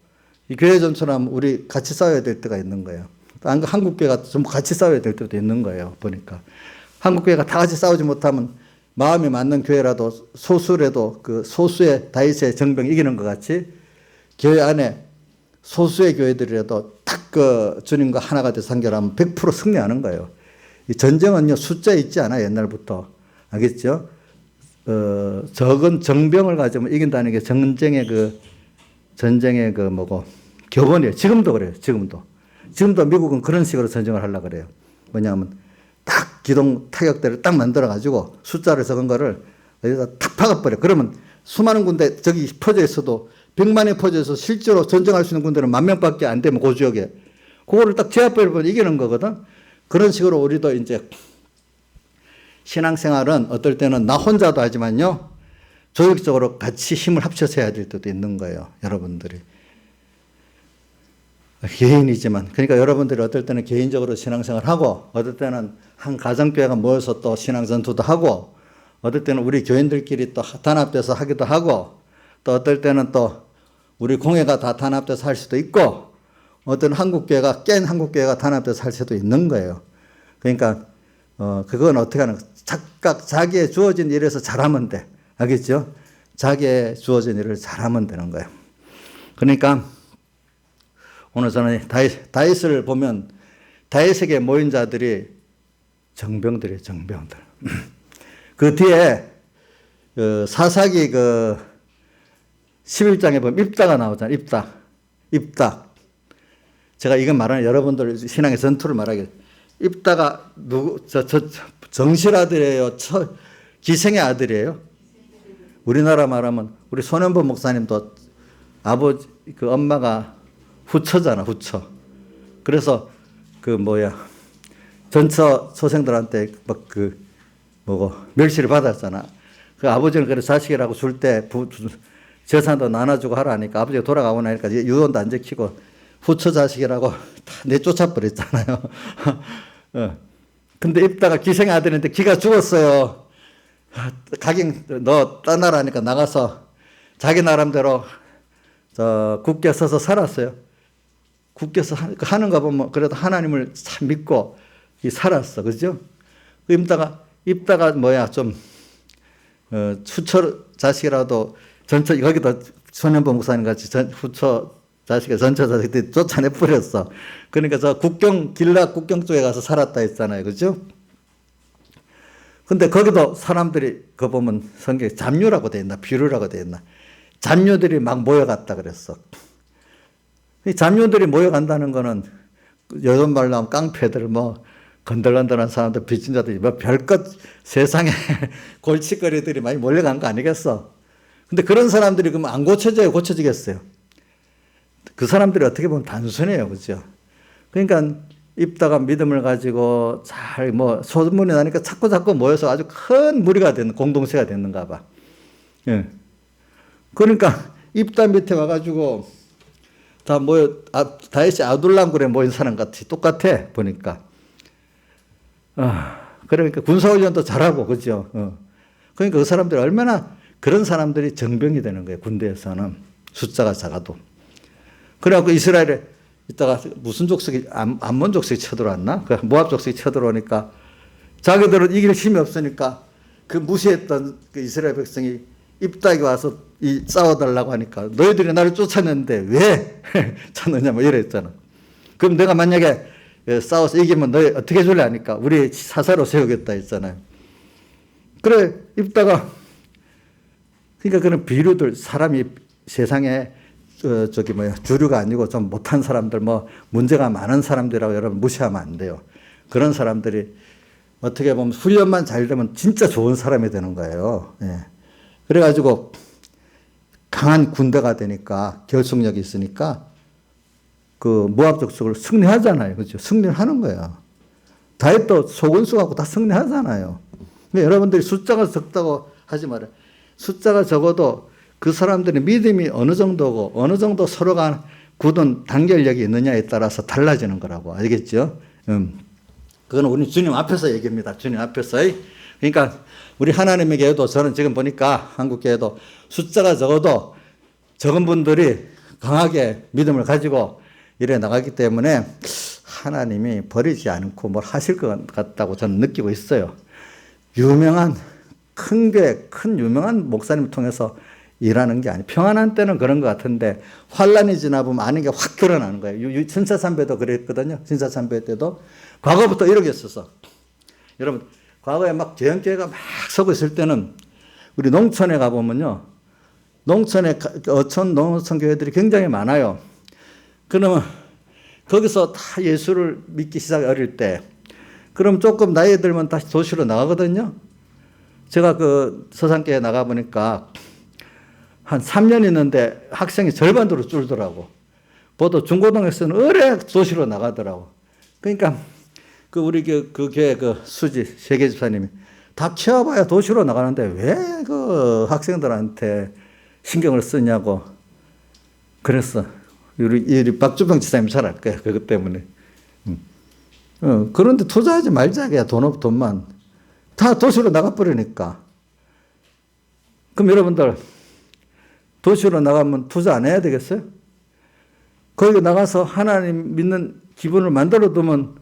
이 교회 전투라면 우리 같이 싸워야 될 때가 있는 거예요. 한국교회가 전부 같이 싸워야 될 때도 있는 거예요. 보니까. 한국교회가 다 같이 싸우지 못하면 마음이 맞는 교회라도 소수라도 그 소수의 다윗의 정병 이기는 것 같이 교회 안에 소수의 교회들이라도 딱 그 주님과 하나가 돼서 상결하면 100% 승리하는 거예요. 이 전쟁은요, 숫자 있지 않아요, 옛날부터. 알겠죠? 적은 정병을 가지면 이긴다는 게 전쟁의 교본이에요. 지금도 그래요, 지금도. 지금도 미국은 그런 식으로 전쟁을 하려고 그래요. 뭐냐면, 딱 기동 타격대를 딱 만들어가지고 숫자를 적은 거를 여기다 탁 박아버려. 그러면 수많은 군대 저기 퍼져 있어도 100만이 퍼져 있어서 실제로 전쟁할 수 있는 군대는 10,000밖에 안 되면 그 지역에. 그거를 딱 제압해버리면 이기는 거거든. 그런 식으로 우리도 이제 신앙생활은 어떨 때는 나 혼자도 하지만요. 조직적으로 같이 힘을 합쳐서 해야 될 때도 있는 거예요. 여러분들이. 개인이지만. 그러니까 여러분들이 어떨 때는 개인적으로 신앙생활 하고 어떨 때는 한 가정교회가 모여서 또 신앙전투도 하고 어떨 때는 우리 교인들끼리 또 단합돼서 하기도 하고 또 어떨 때는 또 우리 공회가 다 단합돼서 할 수도 있고 어떤 한국교회가 깬 한국교회가 단합돼서 할 수도 있는 거예요. 그러니까 그건 어떻게 하는 각각 자기의 주어진 일에서 잘하면 돼. 알겠죠? 자기의 주어진 일을 잘하면 되는 거예요. 그러니까 오늘 저는 다윗을 보면 다윗에게 모인 자들이 정병들이에요. 정병들. 그 뒤에 사사기 11장에 보면 입다가 나오잖아요. 입다. 제가 이건 말하는 여러분들 신앙의 전투를 말하게. 입다가 정실 아들이에요. 기생의 아들이에요. 우리나라 말하면 우리 손현보 목사님도 아버지 엄마가 후처잖아. 후처. 그래서 전처 소생들한테 멸시를 받았잖아. 그 아버지는 그래서 자식이라고 줄 때 재산도 나눠주고 하라니까 아버지가 돌아가고 나니까 유언도 안 지키고 후처 자식이라고 다 내쫓아 버렸잖아요. 근데 입다가 기생 아들인데 기가 죽었어요. 너 떠나라니까 나가서 자기 나름대로 굳게 서서 살았어요. 굳게 서 하는 거 보면 그래도 하나님을 참 믿고 살았어. 그죠? 입다가 후처 자식이라도 거기도 손현보 목사님 같이 후처 자식의 전처 자식들이 쫓아내버렸어. 그러니까 길라 국경 쪽에 가서 살았다 했잖아요. 그죠? 근데 거기도 사람들이 보면 성경에 잡류라고 돼 있나, 비류라고 돼 있나. 잡류들이 막 모여갔다 그랬어. 이 잡류들이 모여간다는 거는 요즘 말로 하면 깡패들 건들건들한 사람들, 빚진자들이 뭐 별것 세상에 골칫거리들이 많이 몰려간 거 아니겠어? 근데 그런 사람들이 그러면 안 고쳐져요? 고쳐지겠어요? 그 사람들이 어떻게 보면 단순해요. 그죠? 그러니까 입다가 믿음을 가지고 잘 뭐 소문이 나니까 자꾸 모여서 아주 큰 무리가 되는, 공동체가 됐는가 봐. 예. 그러니까 입다 밑에 와가지고 다 모여, 다윗이 아둘람굴에 모인 사람 같이 똑같아, 보니까. 그러니까 군사훈련도 잘하고, 그죠? 그러니까 그 사람들이 얼마나 그런 사람들이 정병이 되는 거예요, 군대에서는. 숫자가 작아도. 그래갖고 이스라엘에 이따가 무슨 족속이, 암몬 족속이 쳐들어왔나? 그 모압 족속이 쳐들어오니까 자기들은 이길 힘이 없으니까 그 무시했던 그 이스라엘 백성이 입다에 와서 싸워달라고 하니까 너희들이 나를 쫓았는데 왜 찾느냐 뭐 이랬잖아. 그럼 내가 만약에 싸워서 이기면 너희 어떻게 해줄래 하니까 우리 사사로 세우겠다 했잖아요. 그래 입다가 그러니까 그런 비류들 사람이 세상에 주류가 아니고 좀 못한 사람들 뭐 문제가 많은 사람들이라고 여러분 무시하면 안 돼요. 그런 사람들이 어떻게 보면 훈련만 잘 되면 진짜 좋은 사람이 되는 거예요. 예. 그래가지고 강한 군대가 되니까 결속력이 있으니까 그 모압 족속을 승리하잖아요. 그렇죠? 승리를 하는 거예요. 다윗도 소근수하고 다 승리하잖아요. 그러니까 여러분들이 숫자가 적다고 하지 말아요. 숫자가 적어도 그 사람들의 믿음이 어느 정도고 어느 정도 서로가 굳은 단결력이 있느냐에 따라서 달라지는 거라고 알겠죠? 그건 우리 주님 앞에서 얘기입니다. 주님 앞에서. 그러니까 우리 하나님의 교회도 저는 지금 보니까 한국 교회도 숫자가 적어도 적은 분들이 강하게 믿음을 가지고 이래 나가기 때문에 하나님이 버리지 않고 뭘 하실 것 같다고 저는 느끼고 있어요. 유명한 큰 교회, 큰 유명한 목사님을 통해서 일하는 게 아니에요. 평안한 때는 그런 것 같은데 환란이 지나보면 아는 게 확 드러나는 거예요. 신사참배도 그랬거든요. 신사참배 때도 과거부터 이렇게 했었어. 여러분 과거에 막 재형교회가 막 서고 있을 때는 우리 농촌에 가보면요. 농촌에 어촌 농어촌 교회들이 굉장히 많아요. 그러면 거기서 다 예수를 믿기 시작해 어릴 때 그럼 조금 나이 들면 다시 도시로 나가거든요. 제가 그 서산교회 나가보니까 한 3년 있는데 학생이 절반으로 줄더라고. 보통 중고등학생은 어뢰 도시로 나가더라고. 그러니까 그 우리 그 교회 그 수지 세계 집사님이 다 키워봐야 도시로 나가는데 왜 그 학생들한테 신경을 쓰냐고 그랬어. 우리 박주병 지사님 잘 알 거야. 그것 때문에. 그런데 투자하지 말자. 그야 돈만. 다 도시로 나가버리니까. 그럼 여러분들 도시로 나가면 투자 안 해야 되겠어요? 거기 나가서 하나님 믿는 기분을 만들어 두면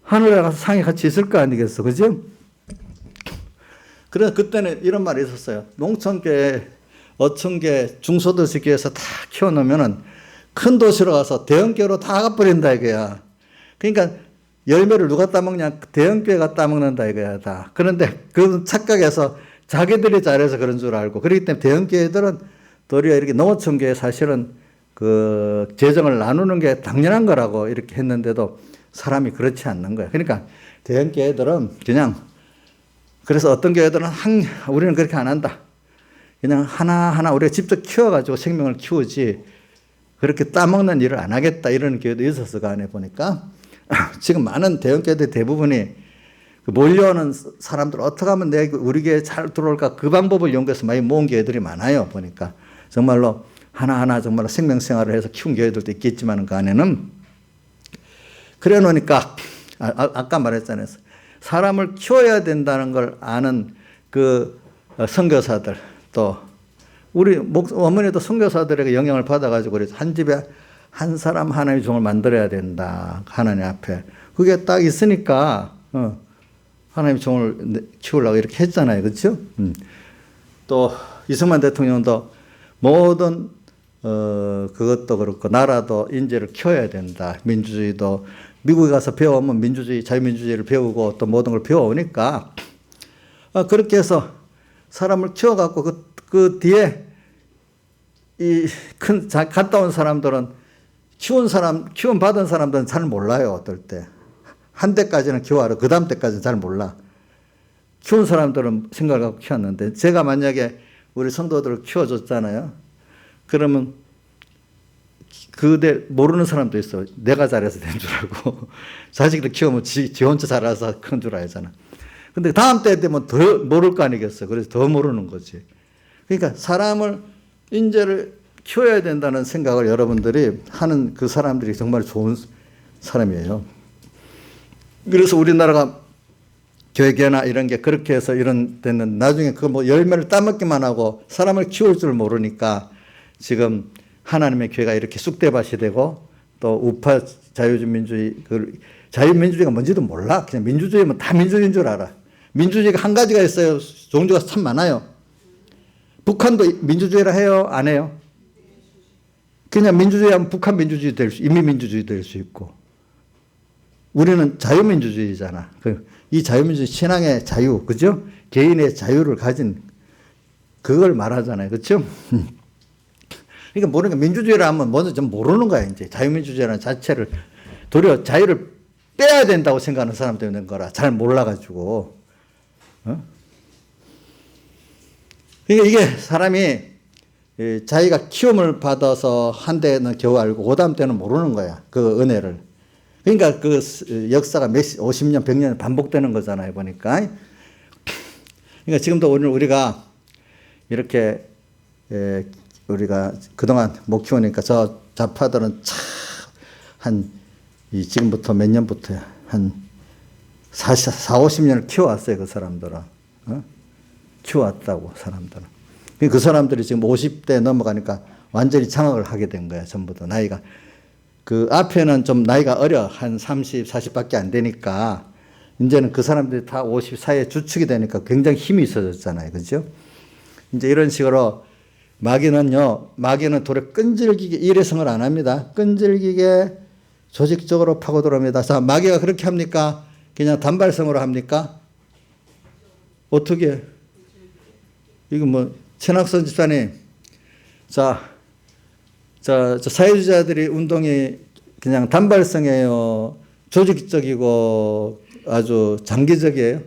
하늘에 가서 상이 같이 있을 거 아니겠어. 그죠? 그래서 그때는 이런 말이 있었어요. 농촌계, 어촌계, 중소도시계에서 다 키워놓으면은 큰 도시로 가서 대형교로 다 가버린다 이거야. 그러니까 열매를 누가 따먹냐? 대형교회가 따먹는다 이거야 다. 그런데 그 착각해서 자기들이 잘해서 그런 줄 알고 그렇기 때문에 대형교회들은 도리어 이렇게 농어촌교회 사실은 그 재정을 나누는 게 당연한 거라고 이렇게 했는데도 사람이 그렇지 않는 거야. 그러니까 대형교회들은 그냥 그래서 어떤 교회들은 우리는 그렇게 안 한다. 그냥 하나하나 우리가 직접 키워가지고 생명을 키우지 그렇게 따먹는 일을 안 하겠다 이런 교회도 있었어. 그 안에 보니까 지금 많은 대형교회들 대부분이 몰려오는 사람들 어떻게 하면 우리 교회에 잘 들어올까 그 방법을 연구해서 많이 모은 교회들이 많아요. 보니까 정말로 하나하나 정말로 생명생활을 해서 키운 교회들도 있겠지만 그 안에는 그래 놓으니까 아까 말했잖아요. 사람을 키워야 된다는 걸 아는 그 선교사들 또 우리 어머니도 선교사들에게 영향을 받아가지고 그래서 한 집에 한 사람 하나의 종을 만들어야 된다. 하나님 앞에. 그게 딱 있으니까 하나님의 종을 키우려고 이렇게 했잖아요. 그렇죠? 또 이승만 대통령도 모든 그것도 그렇고 나라도 인재를 키워야 된다. 민주주의도 미국에 가서 배워오면 민주주의, 자유민주주의를 배우고 또 모든 걸 배워오니까 그렇게 해서 사람을 키워갖고 그 뒤에 이 갔다 온 사람들은 키운 받은 사람들은 잘 몰라요. 어떨 때. 한 대까지는 겨우 알아. 그 다음 때까지는 잘 몰라. 키운 사람들은 생각을 갖고 키웠는데 제가 만약에 우리 성도들을 키워줬잖아요. 그러면 그대 모르는 사람도 있어. 내가 잘해서 된 줄 알고. 자식들 키우면 지 혼자 잘해서 큰 줄 알잖아. 근데 다음 때 되면 더 모를 거 아니겠어. 그래서 더 모르는 거지. 그러니까 사람을 인재를 키워야 된다는 생각을 여러분들이 하는 그 사람들이 정말 좋은 사람이에요. 그래서 우리나라가 교회나 이런 게 그렇게 해서 이런 데는 나중에 그 뭐 열매를 따먹기만 하고 사람을 키울 줄 모르니까 지금 하나님의 교회가 이렇게 쑥대밭이 되고 또 우파 자유민주주의, 그 자유민주주의가 뭔지도 몰라. 그냥 민주주의면 다 민주주의인 줄 알아. 민주주의가 한 가지가 있어요. 종류가 참 많아요. 북한도 민주주의라 해요? 안 해요? 그냥 민주주의 하면 북한 민주주의 될 수, 이미 민주주의 될 수 있고. 우리는 자유민주주의잖아. 이 자유민주주의 신앙의 자유, 그죠? 개인의 자유를 가진 그걸 말하잖아요. 그렇죠? 그러니까 모르니까 민주주의라 하면 먼저 좀 모르는 거야. 이제 자유민주주의라는 자체를 도리어 자유를 빼야 된다고 생각하는 사람 때문에 거라. 잘 몰라가지고. 그러니까 이게 사람이 자기가 키움을 받아서 한 대는 겨우 알고 그다음 때는 모르는 거야. 그 은혜를. 그러니까 그 역사가 50년, 100년 반복되는 거잖아요. 보니까. 그러니까 지금도 오늘 우리가 이렇게 우리가 그동안 못 키우니까 저 좌파들은 지금부터 몇 년부터 한 50년을 키워왔어요. 그 사람들은. 키워왔다고 사람들은. 그 사람들이 지금 50대 넘어가니까 완전히 장악을 하게 된 거야. 전부 다 나이가. 그 앞에는 좀 나이가 어려. 한 30, 40밖에 안 되니까 이제는 그 사람들이 다 50 사이에 주축이 되니까 굉장히 힘이 있어졌잖아요. 그죠? 이제 이런 식으로 마귀는 돌에 끈질기게 일회성을 안 합니다. 끈질기게 조직적으로 파고 들어옵니다. 자, 마귀가 그렇게 합니까? 그냥 단발성으로 합니까? 어떻게? 이거 뭐, 천학선 집사님, 자, 사회주의자들이 운동이 그냥 단발성이에요? 조직적이고 아주 장기적이에요?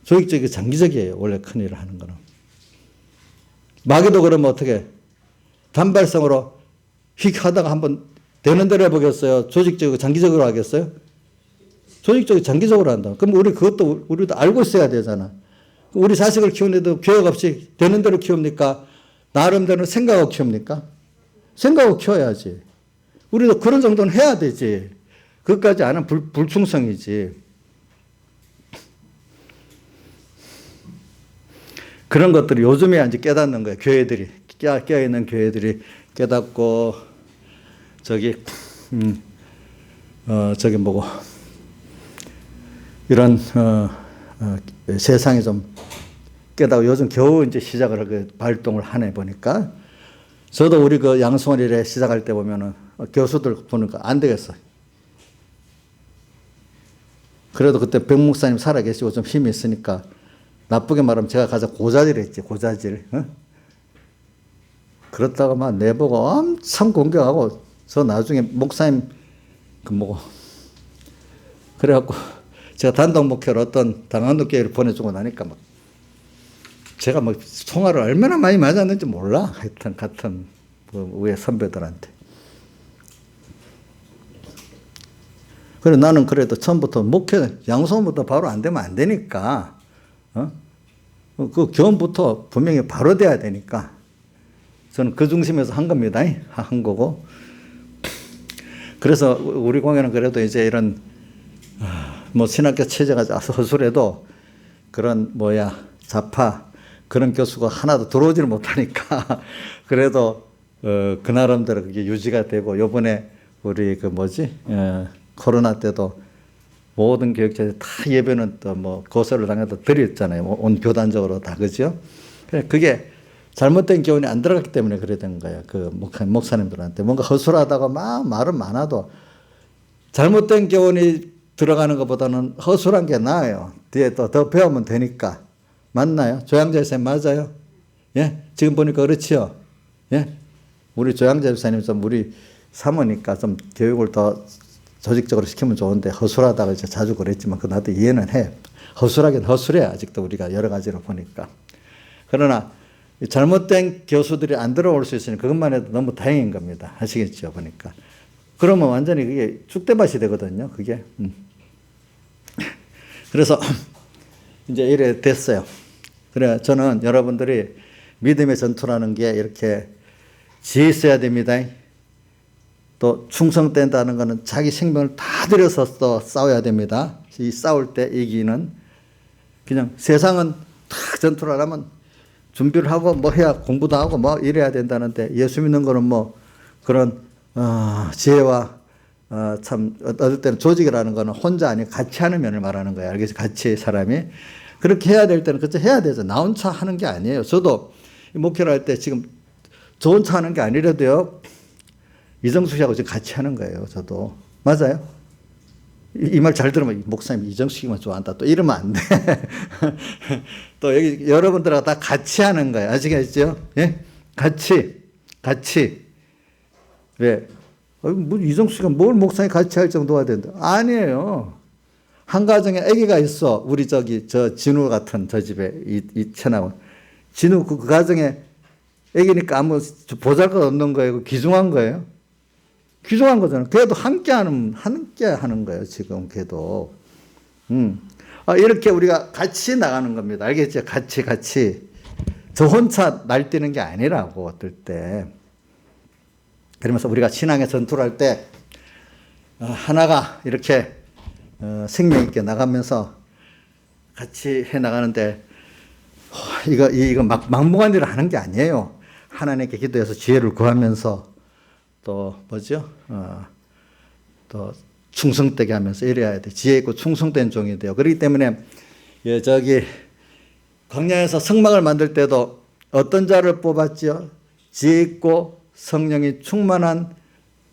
조직적이고 장기적이에요. 원래 큰일을 하는 거는. 마귀도 그러면 어떻게? 단발성으로 휙 하다가 한번 되는 대로 해보겠어요? 조직적이고 장기적으로 하겠어요? 조직적이고 장기적으로 한다. 그럼 우리도 알고 있어야 되잖아. 우리 자식을 키우는데도 교육 없이 되는 대로 키웁니까? 나름대로 생각하고 키웁니까? 생각하고 키워야지. 우리도 그런 정도는 해야 되지. 그것까지 안 하면 불충성이지. 그런 것들이 요즘에 이제 깨닫는 거예요. 교회들이. 깨어있는 교회들이 깨닫고, 이런, 세상에 좀 깨닫고 요즘 겨우 이제 시작을 하게 발동을 하네 보니까. 저도 우리 그 양성원일에 시작할 때 보면은 교수들 보니까 안 되겠어. 그래도 그때 백 목사님 살아계시고 좀 힘이 있으니까 나쁘게 말하면 제가 가서 고자질 했지, 고자질. 그렇다고 막 내보고 엄청 공격하고 저 나중에 목사님 그래갖고 제가 단독 목회로 어떤 당한도 교회를 보내주고 나니까 막 제가 막 총알을 얼마나 많이 맞았는지 몰라. 하여튼 같은 위에 선배들한테. 그래 나는 그래도 처음부터 목회 양성부터 바로 안 되면 안 되니까 그 교훈부터 분명히 바로 돼야 되니까 저는 그 중심에서 한 겁니다. 한 거고. 그래서 우리 공연은 그래도 이제 이런 뭐 신학교 체제가 허술해도 그런 좌파 그런 교수가 하나도 들어오지를 못하니까 그래도 그 나름대로 그게 유지가 되고 요번에 우리 코로나 때도 모든 교육자들 다 예배는 또 고소를 당해도 드렸잖아요. 온 교단적으로 다 그죠? 그게 잘못된 교훈이 안 들어갔기 때문에 그래 된 거예요. 그 목사님들한테 뭔가 허술하다고 막 말은 많아도 잘못된 교훈이 들어가는 것보다는 허술한 게 나아요. 뒤에 또 더 배우면 되니까. 맞나요? 조양재 선생님 맞아요? 예? 지금 보니까 그렇지요? 예? 우리 조양재 선생님 좀 우리 사모니까 좀 교육을 더 조직적으로 시키면 좋은데 허술하다고 이제 자주 그랬지만 그 나도 이해는 해. 허술하긴 허술해 아직도 우리가 여러 가지로 보니까. 그러나 잘못된 교수들이 안 들어올 수 있으니 그것만 해도 너무 다행인 겁니다. 아시겠죠 보니까. 그러면 완전히 그게 쑥대밭이 되거든요. 그게. 그래서 이제 이래 됐어요. 그래 저는 여러분들이 믿음의 전투라는 게 이렇게 지혜 있어야 됩니다. 또 충성된다는 것은 자기 생명을 다 들여서 또 싸워야 됩니다. 이 싸울 때 이기는 그냥 세상은 다 전투를 하려면 준비를 하고 뭐 해야 공부도 하고 뭐 이래야 된다는데 예수 믿는 거는 뭐 그런 지혜와 참 어떨 때는 조직이라는 거는 혼자 아니고 같이 하는 면을 말하는 거예요. 알겠죠? 같이 사람이 그렇게 해야 될 때는 그렇게 해야 되죠. 나 혼자 하는 게 아니에요. 저도 목회를 할 때 지금 저 혼자 하는 게 아니라도요. 이정숙 씨하고 지금 같이 하는 거예요. 저도 맞아요. 이 말 잘 들으면 목사님 이정숙이만 좋아한다. 또 이러면 안 돼. 또 여기 여러분들하고 다 같이 하는 거예요. 아시겠죠? 예? 같이. 왜? 뭐 이정숙 씨가 뭘 목사님 같이 할 정도가 된다. 아니에요. 한 가정에 아기가 있어. 우리 저 진우 같은 저 집에 이 천하고. 진우 그 가정에 아기니까 아무 보잘것 없는 거예요. 귀중한 거예요. 귀중한 거잖아요. 걔도 함께 하는 거예요. 지금 걔도. 이렇게 우리가 같이 나가는 겁니다. 알겠죠? 같이. 저 혼자 날뛰는 게 아니라고, 어떨 때. 그러면서 우리가 신앙의 전투를 할 때, 하나가 이렇게, 생명 있게 나가면서 같이 해 나가는데, 이거 막무가내로 일을 하는 게 아니에요. 하나님께 기도해서 지혜를 구하면서, 또 뭐죠? 또 충성되게 하면서 이래야 돼. 지혜 있고 충성된 종이 돼요. 그렇기 때문에 저기 광야에서 성막을 만들 때도 어떤 자를 뽑았지요? 지혜 있고 성령이 충만한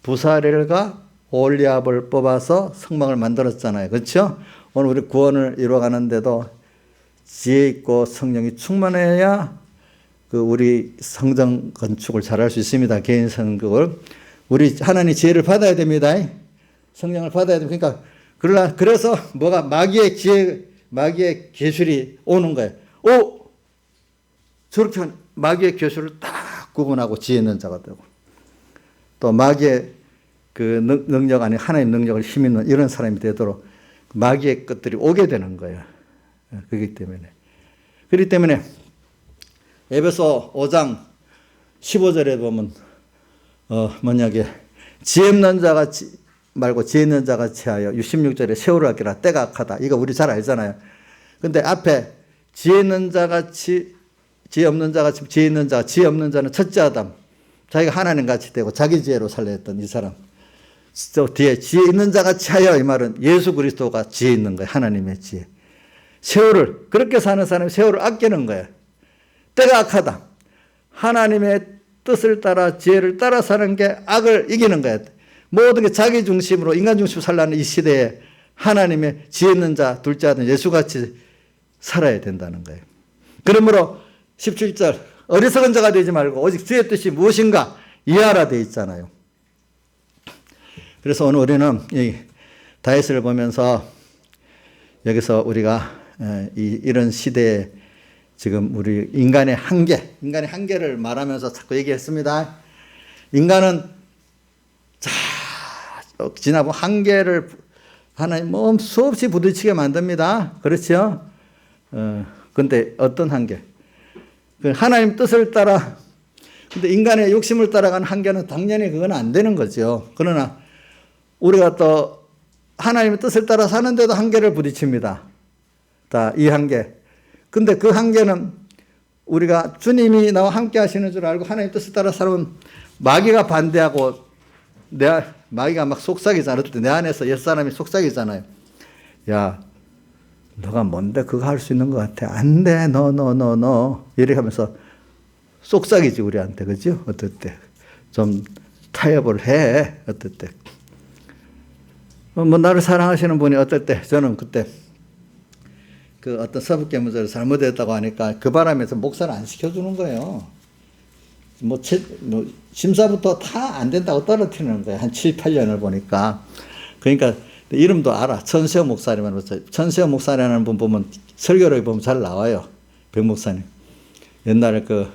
부사렐과 올리압을 뽑아서 성막을 만들었잖아요. 그렇죠? 오늘 우리 구원을 이루어가는데도 지혜 있고 성령이 충만해야 그 우리 성전 건축을 잘할 수 있습니다. 개인 성격을. 우리 하나님 지혜를 받아야 됩니다. 성령을 받아야 됩니다. 그러니까 그래서 뭐가 마귀의 지혜, 마귀의 계술이 오는 거예요. 저렇게 마귀의 계술을 딱 구분하고 지혜 있는 자가 되고 또 마귀의 그 능력 아니 하나님 능력을 힘 있는 이런 사람이 되도록 마귀의 것들이 오게 되는 거예요. 그렇기 때문에 에베소 5장 15절에 보면 뭐냐게 지혜 없는 자가 말고 지혜 있는 자가 하여 16절에 세월을 아끼라 때가 악하다. 이거 우리 잘 알잖아요. 근데 앞에 지혜 있는 자같이 지혜 없는 자같이 지혜 있는 자, 지혜 없는 자는 첫째 아담. 자기가 하나님 같이 되고 자기 지혜로 살려 했던 이 사람. 또 뒤에 지혜 있는 자같이 하여 이 말은 예수 그리스도가 지혜 있는 거예요. 하나님의 지혜. 세월을 그렇게 사는 사람이 세월을 아끼는 거예요. 때가 악하다. 하나님의 뜻을 따라 지혜를 따라 사는 게 악을 이기는 거야. 모든 게 자기 중심으로 인간 중심으로 살라는 이 시대에 하나님의 지혜 있는 자, 둘째 아들 예수같이 살아야 된다는 거예요. 그러므로 17절 어리석은 자가 되지 말고 오직 주의 뜻이 무엇인가 이해하라 되어 있잖아요. 그래서 오늘 우리는 이 다윗을 보면서 여기서 우리가 이런 시대에 지금 우리 인간의 한계를 말하면서 자꾸 얘기했습니다. 인간은 지나고 한계를 하나님 수없이 부딪히게 만듭니다. 그렇죠? 근데 어떤 한계? 하나님 뜻을 따라, 근데 인간의 욕심을 따라가는 한계는 당연히 그건 안 되는 거죠. 그러나 우리가 또 하나님의 뜻을 따라 사는데도 한계를 부딪힙니다. 이 한계. 근데 그 한계는 우리가 주님이 나와 함께 하시는 줄 알고 하나님 뜻을 따라 살면 마귀가 반대하고 마귀가 막 속삭이잖아요. 내 안에서 옛사람이 속삭이잖아요. 야, 너가 뭔데 그거 할 수 있는 것 같아. 안 돼, 너. 이렇게 하면서 속삭이지, 우리한테. 그죠? 어떨 때. 좀 타협을 해. 어떨 때. 나를 사랑하시는 분이 어떨 때, 저는 그때 그 어떤 서북계문서를 잘못했다고 하니까 그 바람에서 목사를 안 시켜주는 거예요. 심사부터 다 안 된다고 떨어뜨리는 거예요. 한 7, 8년을 보니까. 그러니까 이름도 알아. 천세호 목사님은 천세호 목사라는 분 보면 설교를 보면 잘 나와요. 백 목사님. 옛날에 그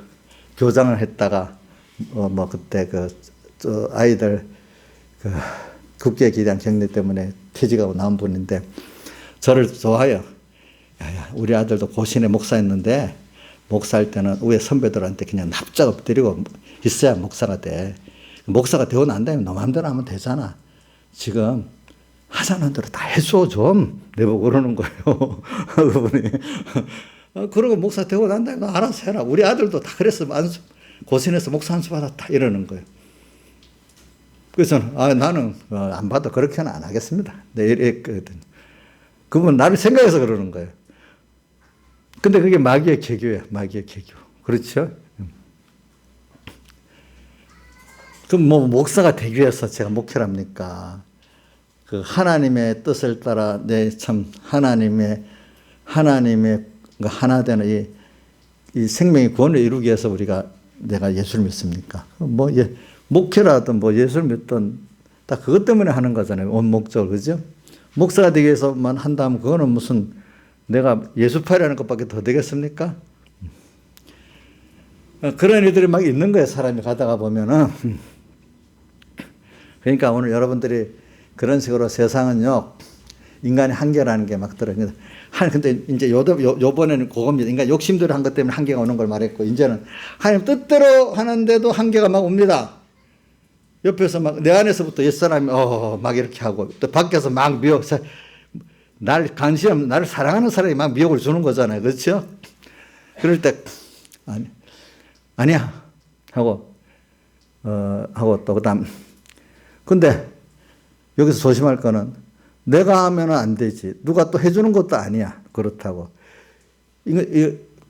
교장을 했다가 뭐 그때 저 아이들 그 국제기대한 격리 때문에 퇴직하고 나온 분인데 저를 좋아해요. 야야 우리 아들도 고신의 목사였는데 목사할 때는 위에 선배들한테 그냥 납작 엎드리고 있어야 목사가 돼. 목사가 되고 난 다음에 너 마음대로 하면 되잖아. 지금 하자는 대로 다 해줘 좀. 내보고 그러는 거예요. 그분이. 그러고 목사 되고 난 다음에 너 알아서 해라. 우리 아들도 다 그랬어. 고신에서 목사 안수 받았다. 이러는 거예요. 그래서 나는 안 받아. 그렇게는 안 하겠습니다. 네, 이랬거든. 그분 나를 생각해서 그러는 거예요. 근데 그게 마귀의 개교예요. 마귀의 개교. 그렇죠? 그럼 뭐 목사가 되기 위해서 제가 목회를 합니까? 그 하나님의 뜻을 따라 참 하나님의 하나 되는 이 생명의 구원을 이루기 위해서 내가 예수를 믿습니까? 목회라든 예수를 믿든 다 그것 때문에 하는 거잖아요. 온 목적을. 그죠? 목사가 되기 위해서만 한다면 그거는 무슨 내가 예수파라는 것밖에 더 되겠습니까? 그런 일들이 막 있는 거예요. 사람이 가다가 보면은. 그러니까 오늘 여러분들이 그런 식으로 세상은요, 인간의 한계라는 게 막 들어요. 근데 이제 요번에는 그겁니다. 인간 욕심대로 한 것 때문에 한계가 오는 걸 말했고, 이제는 하나님 뜻대로 하는데도 한계가 막 옵니다. 옆에서 막 내 안에서부터 옛사람이 막 이렇게 하고, 또 밖에서 막 미워. 나를 사랑하는 사람이 막 미혹을 주는 거잖아요. 그렇죠? 그럴 때, 아니야. 하고 또 그다음. 근데 여기서 조심할 거는 내가 하면 안 되지. 누가 또 해주는 것도 아니야. 그렇다고.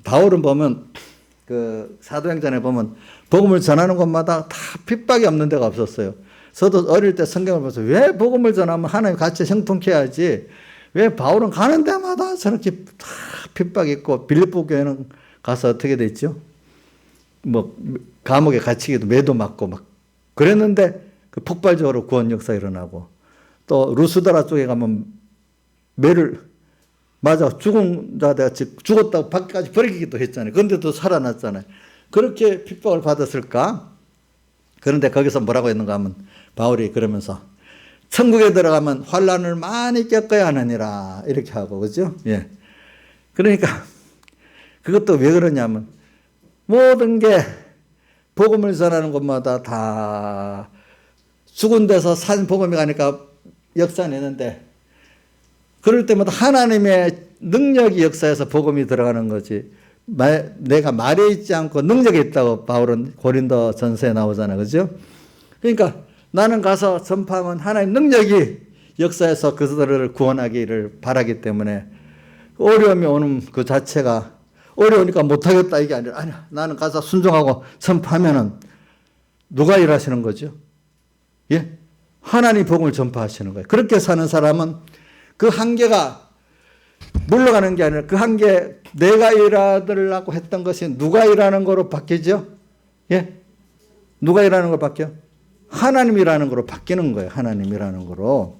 바울은 보면 그 사도행전에 보면 복음을 전하는 곳마다 다 핍박이 없는 데가 없었어요. 저도 어릴 때 성경을 보면서 왜 복음을 전하면 하나님 같이 형통케 해야지. 왜 바울은 가는 데마다 저렇게 다 핍박이 있고 빌립보 교회는 가서 어떻게 됐죠? 감옥에 갇히기도 매도 맞고 막 그랬는데 그 폭발적으로 구원 역사 일어나고 또 루스드라 쪽에 가면 매를 맞아 죽은 자가 죽었다고 밖까지 버리기도 했잖아요. 그런데도 살아났잖아요. 그렇게 핍박을 받았을까? 그런데 거기서 뭐라고 했는가 하면 바울이 그러면서 천국에 들어가면 환난을 많이 겪어야 하느니라 이렇게 하고 그죠? 예. 그러니까 그것도 왜 그러냐면 모든 게 복음을 전하는 곳마다 다 죽은 데서 산 복음이 가니까 역사내는데 그럴 때마다 하나님의 능력이 역사에서 복음이 들어가는 거지. 내가 말에 있지 않고 능력이 있다고 바울은 고린도 전서에 나오잖아요. 그죠? 그러니까 나는 가서 전파하면 하나님 능력이 역사에서 그들을 구원하기를 바라기 때문에 어려움이 오는 그 자체가 어려우니까 못하겠다 이게 아니야. 나는 가서 순종하고 전파하면은 누가 일하시는 거죠? 예? 하나님 복음을 전파하시는 거예요. 그렇게 사는 사람은 그 한계가 물러가는 게 아니라 그 한계 내가 일하려고 했던 것이 누가 일하는 거로 바뀌죠? 예? 누가 일하는 거로 바뀌어? 하나님이라는 거로 바뀌는 거예요. 하나님이라는 거로.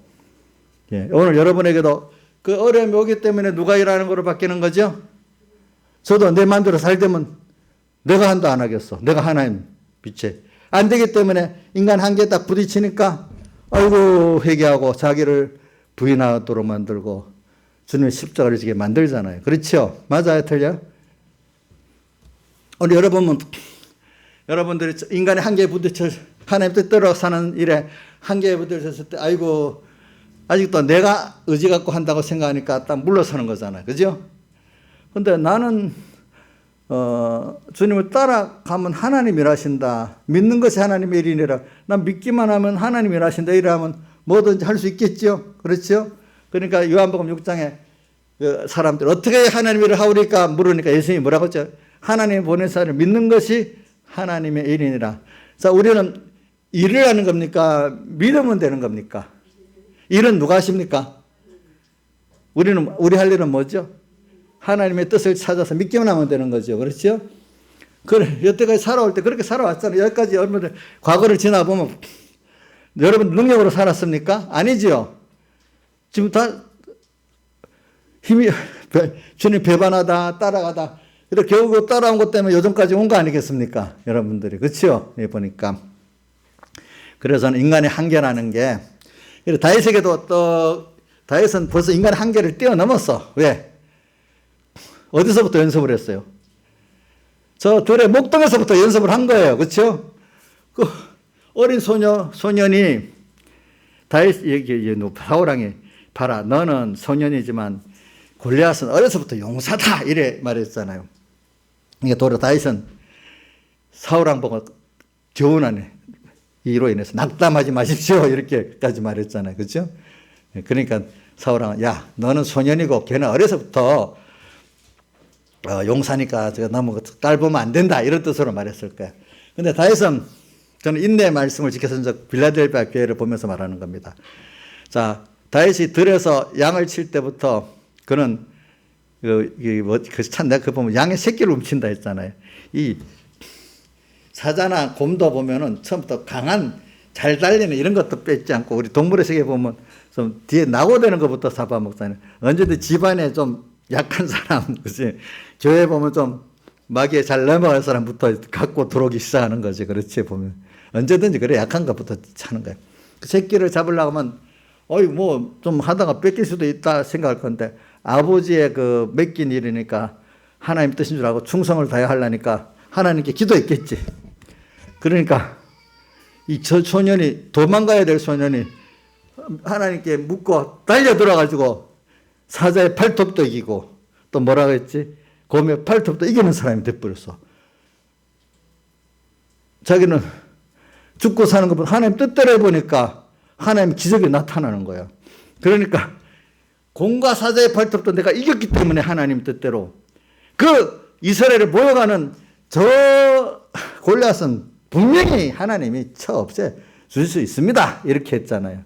예. 오늘 여러분에게도 그 어려움이 오기 때문에 누가 일하는 거로 바뀌는 거죠? 저도 내 마음대로 살되면 내가 한다 안 하겠어. 내가 하나님 빛에. 안 되기 때문에 인간 한계에 딱 부딪히니까 아이고 회개하고 자기를 부인하도록 만들고 주님의 십자가를 지게 만들잖아요. 그렇죠? 맞아요? 틀려요? 오늘 여러분들이 인간의 한계에 부딪혀 하나님 뜻대로 사는 일에 한계에 부딪혔을 때 아이고 아직도 내가 의지 갖고 한다고 생각하니까 딱 물러서는 거잖아요. 그죠? 근데 나는 주님을 따라가면 하나님 일하신다. 믿는 것이 하나님의 일이니라. 난 믿기만 하면 하나님 일하신다. 이러면 뭐든지 할 수 있겠죠. 그렇죠? 그러니까 요한복음 6장에 사람들 어떻게 하나님 일을 하오리까 물으니까 예수님이 뭐라고 했죠? 하나님 보낸 사람을 믿는 것이 하나님의 일이니라. 자, 우리는 일을 하는 겁니까? 믿으면 되는 겁니까? 일은 누가 하십니까? 우리 할 일은 뭐죠? 하나님의 뜻을 찾아서 믿기만 하면 되는 거죠. 그렇죠? 그래, 여태까지 살아올 때 그렇게 살아왔잖아요. 여기까지 여러분들 과거를 지나보면 여러분 능력으로 살았습니까? 아니죠. 지금 다 힘이, 주님 배반하다, 따라가다. 그래서 결국 따라온 것 때문에 요즘까지 온 거 아니겠습니까? 여러분들이. 그렇죠? 예, 보니까. 그래서 인간의 한계라는 게, 다윗에게도 또, 다윗은 벌써 인간의 한계를 뛰어넘었어. 왜? 어디서부터 연습을 했어요? 저 들의 목동에서부터 연습을 한 거예요. 그렇죠? 그 어린 소년이 다윗, 사울왕이 봐라, 너는 소년이지만 골리앗은 어려서부터 용사다. 이래 말했잖아요. 그러니까 도리어 다윗은 사울왕 보고 교훈하네. 이로 인해서 낙담하지 마십시오. 이렇게까지 말했잖아요. 그렇죠? 그러니까 사울왕은 야, 너는 소년이고 걔는 어려서부터 용사니까 제가 너무 깔보면 안 된다. 이런 뜻으로 말했을 거야. 근데 다윗은 저는 인내의 말씀을 지켜서 빌라델비아 교회를 보면서 말하는 겁니다. 자, 다윗이 들에서 양을 칠 때부터 그는 내가 보면 양의 새끼를 훔친다 했잖아요. 이 사자나 곰도 보면은 처음부터 강한 잘 달리는 이런 것도 뺏지 않고 우리 동물의 세계 보면 좀 뒤에 낙오되는 것부터 잡아먹잖아요. 언제든 집안에 좀 약한 사람, 그치? 교회 보면 좀 마귀에 잘 넘어갈 사람부터 갖고 들어오기 시작하는 거지. 그렇지, 보면. 언제든지 그래, 약한 것부터 하는 거예요. 그 새끼를 잡으려고 하면, 좀 하다가 뺏길 수도 있다 생각할 건데, 아버지의 그 맡긴 일이니까 하나님 뜻인 줄 알고 충성을 다해 하려니까 하나님께 기도했겠지. 그러니까 이 소년이, 도망가야 될 소년이 하나님께 묻고 달려들어가지고 사자의 팔톱도 이기고 또 뭐라고 했지? 곰의 팔톱도 이기는 사람이 돼버렸어. 자기는 죽고 사는 것보다 하나님 뜻대로 해보니까 하나님 기적이 나타나는 거야. 그러니까 곰과 사자의 팔톱도 내가 이겼기 때문에 하나님 뜻대로 그 이스라엘을 모여가는 저 골리앗은 분명히 하나님이 쳐 없애 줄 수 있습니다. 이렇게 했잖아요.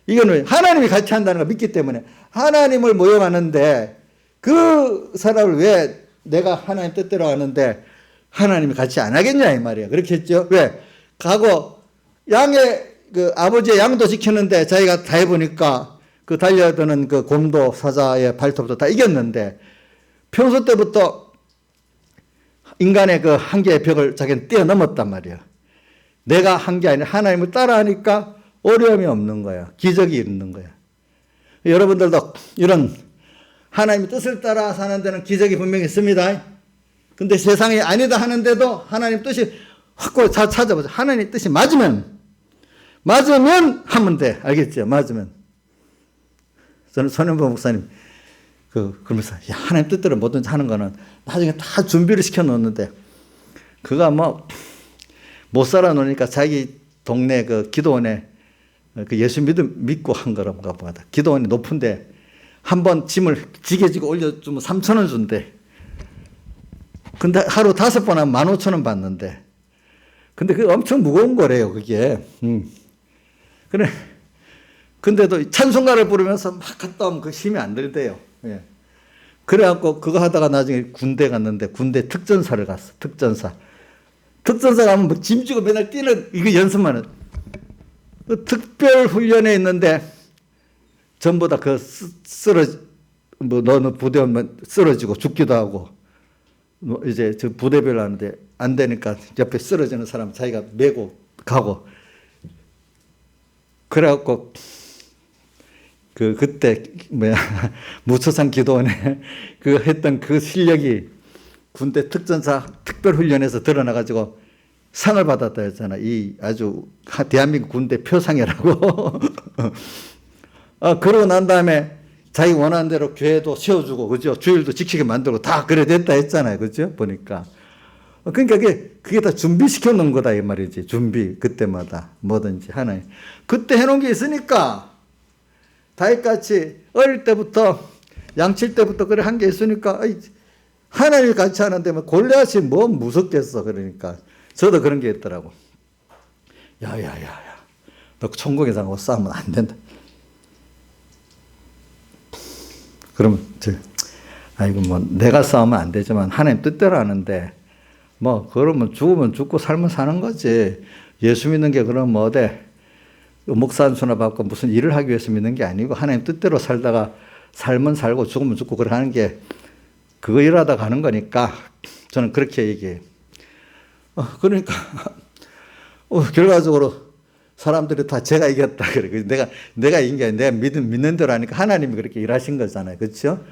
이거는 하나님이 같이 한다는 걸 믿기 때문에 하나님을 모여가는데 그 사람을 왜 내가 하나님 뜻대로 하는데 하나님이 같이 안 하겠냐 이 말이야. 그렇게 했죠. 왜? 가고 양의 그 아버지의 양도 지키는데 자기가 다 해보니까 그 달려드는 그 곰도 사자의 발톱도 다 이겼는데 평소 때부터 인간의 그 한계의 벽을 자기는 뛰어넘었단 말이야. 내가 한 게 아니라 하나님을 따라하니까 어려움이 없는 거야. 기적이 있는 거야. 여러분들도 이런 하나님의 뜻을 따라 사는 데는 기적이 분명히 있습니다. 근데 세상이 아니다 하는데도 하나님 뜻이 확고히 찾아보자. 하나님 뜻이 맞으면 하면 돼. 알겠죠? 맞으면. 저는 손현보 목사님 그러면서 야, 하나님 뜻대로 뭐든지 하는 거는 나중에 다 준비를 시켜 놓는데 그가 못 살아 놓으니까 자기 동네 그 기도원에 그 예수 믿고 한 거라고 보다. 기도원이 높은데 한번 짐을 지게 지고 올려주면 3,000원 준대. 근데 하루 5번 하면 15,000원 받는데. 근데 그게 엄청 무거운 거래요, 그게. 그래. 근데도 찬송가를 부르면서 막 갔다 오면 그 힘이 안 들대요. 예. 그래갖고 그거 하다가 나중에 군대 갔는데 군대 특전사를 갔어. 특전사 가면 뭐 짐지고 맨날 뛰는 이거 연습만 해. 그 특별 훈련에 있는데 전부 다 그 너는 부대 오면 쓰러지고 죽기도 하고 이제 저 부대별 하는데 안 되니까 옆에 쓰러지는 사람 자기가 메고 가고 그래갖고 그때 무초상 기도원에 그 했던 그 실력이 군대 특전사 특별훈련에서 드러나가지고 상을 받았다 했잖아. 이 아주 대한민국 군대 표상이라고. 그러고 난 다음에 자기 원하는 대로 교회도 세워주고, 그죠? 주일도 지키게 만들고 다 그래 됐다 했잖아요. 그죠? 보니까. 그러니까 그게 다 준비시켜 놓은 거다, 이 말이지. 준비, 그때마다. 뭐든지 하나님. 그때 해놓은 게 있으니까, 다윗같이 어릴 때부터, 양칠 때부터 그래 한 게 있으니까, 하나님이 같이 하는데 뭐 골리앗이 뭐 무섭겠어. 그러니까. 저도 그런 게 있더라고. 야. 너 천국에 가고 싸우면 안 된다. 그러면 내가 싸우면 안 되지만 하나님 뜻대로 하는데 그러면 죽으면 죽고 살면 사는 거지. 예수 믿는 게 그럼 뭐 돼? 목사 안수나 받고 무슨 일을 하기 위해서 믿는 게 아니고 하나님 뜻대로 살다가 살면 살고 죽으면 죽고 그렇게 하는 게 그거 일하다 가는 거니까 저는 그렇게 얘기해요. 그러니까 결과적으로 사람들이 다 제가 이겼다 그래. 내가 이긴 게 아니라 내가 믿는 대로 하니까 하나님이 그렇게 일하신 거잖아요. 그렇죠?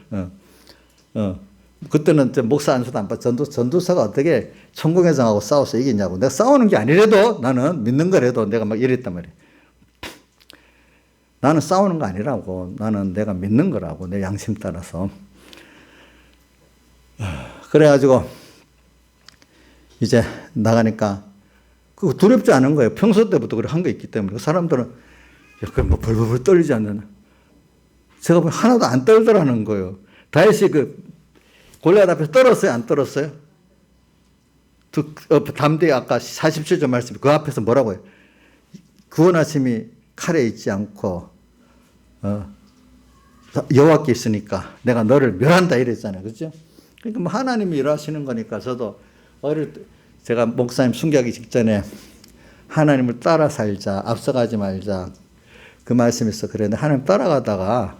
그때는 목사 안수도 안 받. 전도사가 어떻게 천공회장하고 싸워서 이기냐고. 내가 싸우는 게 아니래도 나는 믿는 거래도 내가 막 이랬단 말이에요. 나는 싸우는 거 아니라고. 나는 내가 믿는 거라고. 내 양심 따라서. 그래가지고 이제 나가니까 그거 두렵지 않은 거예요. 평소 때부터 그렇게 한 거 있기 때문에. 사람들은 약간 뭐 벌벌 떨리지 않는. 제가 보면 하나도 안 떨더라는 거예요. 다윗이 골리앗 앞에서 떨었어요? 안 떨었어요? 담대히 아까 47절 말씀 그 앞에서 뭐라고 해요? 구원하심이 칼에 있지 않고 여호와께 있으니까 내가 너를 멸한다 이랬잖아요. 그렇죠? 그러니까 뭐 하나님이 일하시는 거니까 저도 어릴 때 제가 목사님 순교하기 직전에 하나님을 따라 살자, 앞서가지 말자 그 말씀이 있어 그랬는데 하나님 따라가다가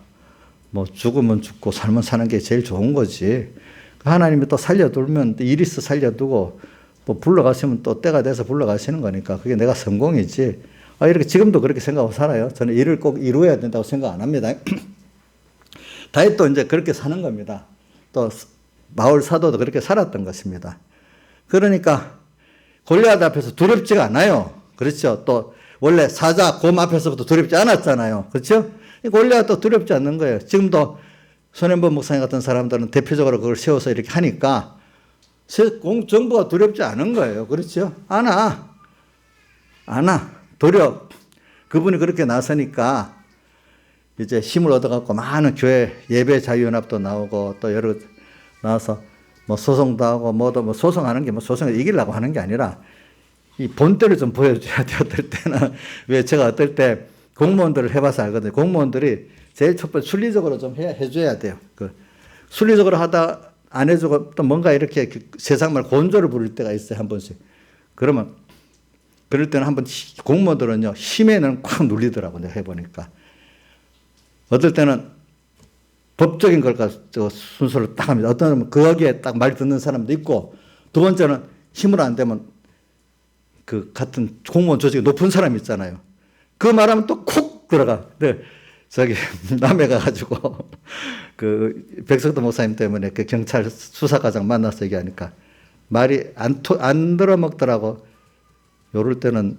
뭐 죽으면 죽고 살면 사는 게 제일 좋은 거지. 하나님이 또 살려두면 일 있어 살려두고 뭐 불러가시면 또 때가 돼서 불러가시는 거니까 그게 내가 성공이지. 이렇게 지금도 그렇게 생각하고 살아요. 저는 일을 꼭 이루어야 된다고 생각 안 합니다. 다윗도 이제 그렇게 사는 겁니다. 또 바울 사도도 그렇게 살았던 것입니다. 그러니까 골리앗 앞에서 두렵지가 않아요. 그렇죠? 또 원래 사자 곰 앞에서부터 두렵지 않았잖아요. 그렇죠? 골리앗도 두렵지 않는 거예요. 지금도 손현범 목사님 같은 사람들은 대표적으로 그걸 세워서 이렇게 하니까 정부가 두렵지 않은 거예요. 그렇죠? 안 와. 도려 그분이 그렇게 나서니까 이제 힘을 얻어갖고 많은 교회 예배 자유연합도 나오고 또 여러 나와서 뭐 소송도 하고 뭐도 뭐 소송하는 게 뭐 소송을 이기려고 하는 게 아니라 이 본때를 좀 보여줘야 돼요. 어떨 때는 왜 제가 어떨 때 공무원들을 해봐서 알거든요. 공무원들이 제일 첫 번째 순리적으로 좀 해줘야 돼요. 순리적으로 하다 안 해주고 또 뭔가 이렇게 세상말 곤조를 부릴 때가 있어요. 한 번씩. 그럴 때는 한번 공무원들은요 힘에는 콱 눌리더라고 내가 해보니까. 어떨 때는 법적인 걸 가지고 순서를 딱 합니다. 어떤 사람은 거기에 딱 말 듣는 사람도 있고 두 번째는 힘으로 안 되면 그 같은 공무원 조직이 높은 사람 있잖아요. 그 말하면 또 콕 들어가. 저기 남해 가가지고 그 백석도 목사님 때문에 그 경찰 수사과장 만나서 얘기하니까 말이 안 들어먹더라고. 요럴 때는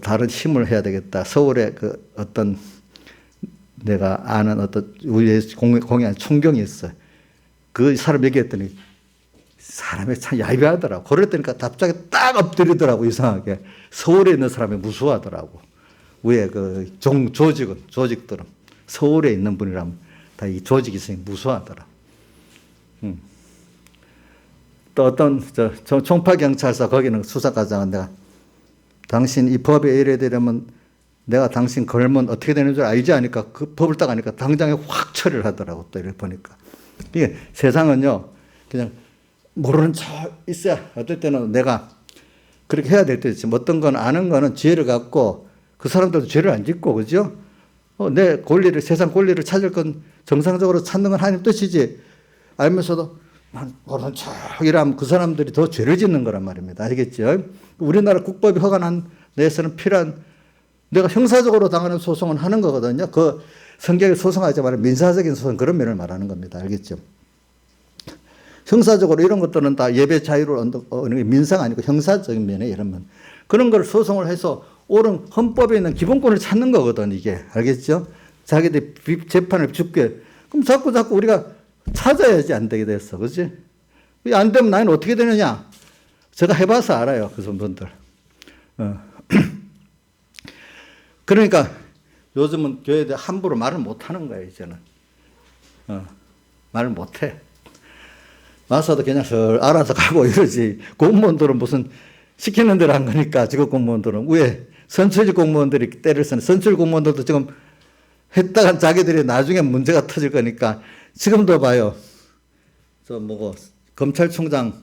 다른 힘을 해야 되겠다. 서울에 그 어떤 내가 아는 어떤 우리의 공연 총경이 있어요. 그 사람 얘기했더니 사람이 참 얄미하더라고. 그럴 때니까 갑자기 딱 엎드리더라고. 이상하게 서울에 있는 사람이 무서워하더라고. 위에 그 조직들은 서울에 있는 분이라면 다 이 조직이 있으니 무서워하더라. 또 어떤 총파경찰서 거기는 수사과장은 내가 당신 이 법에 이래 되려면 내가 당신 걸면 어떻게 되는 줄 알지 하니까 그 법을 딱 하니까 당장에 확 처리를 하더라고. 또 이렇게 보니까 이게 세상은요 그냥 모르는 척 있어야 어떨 때는 내가 그렇게 해야 될 때 있지만 어떤 건 아는 거는 지혜를 갖고 그 사람들도 죄를 안 짓고 그죠? 내 권리를 세상 권리를 찾을 건 정상적으로 찾는 건 하나님 뜻이지 알면서도 모르는 척 이러면 그 사람들이 더 죄를 짓는 거란 말입니다. 알겠죠? 우리나라 국법이 허가한 내에서는 필요한 내가 형사적으로 당하는 소송은 하는 거거든요. 그 성경에 소송하지 말고 민사적인 소송 그런 면을 말하는 겁니다. 알겠죠? 형사적으로 이런 것들은 다 예배 자유를 민사가 아니고 형사적인 면에 이런 면 그런 걸 소송을 해서 옳은 헌법에 있는 기본권을 찾는 거거든 이게. 알겠죠? 자기들 재판을 죽게 그럼 자꾸 우리가 찾아야지 안 되게 됐어. 그렇지? 안 되면 나는 어떻게 되느냐? 제가 해봐서 알아요. 그 분들. 그러니까 요즘은 교회들 함부로 말을 못하는 거예요. 이제는. 말을 못해. 와서도 그냥 알아서 가고 이러지. 공무원들은 무슨 시키는 대로 한 거니까 직업 공무원들은. 왜 선출직 공무원들이 때를 쓰는 선출 공무원들도 지금 했다간 자기들이 나중에 문제가 터질 거니까 지금도 봐요. 검찰총장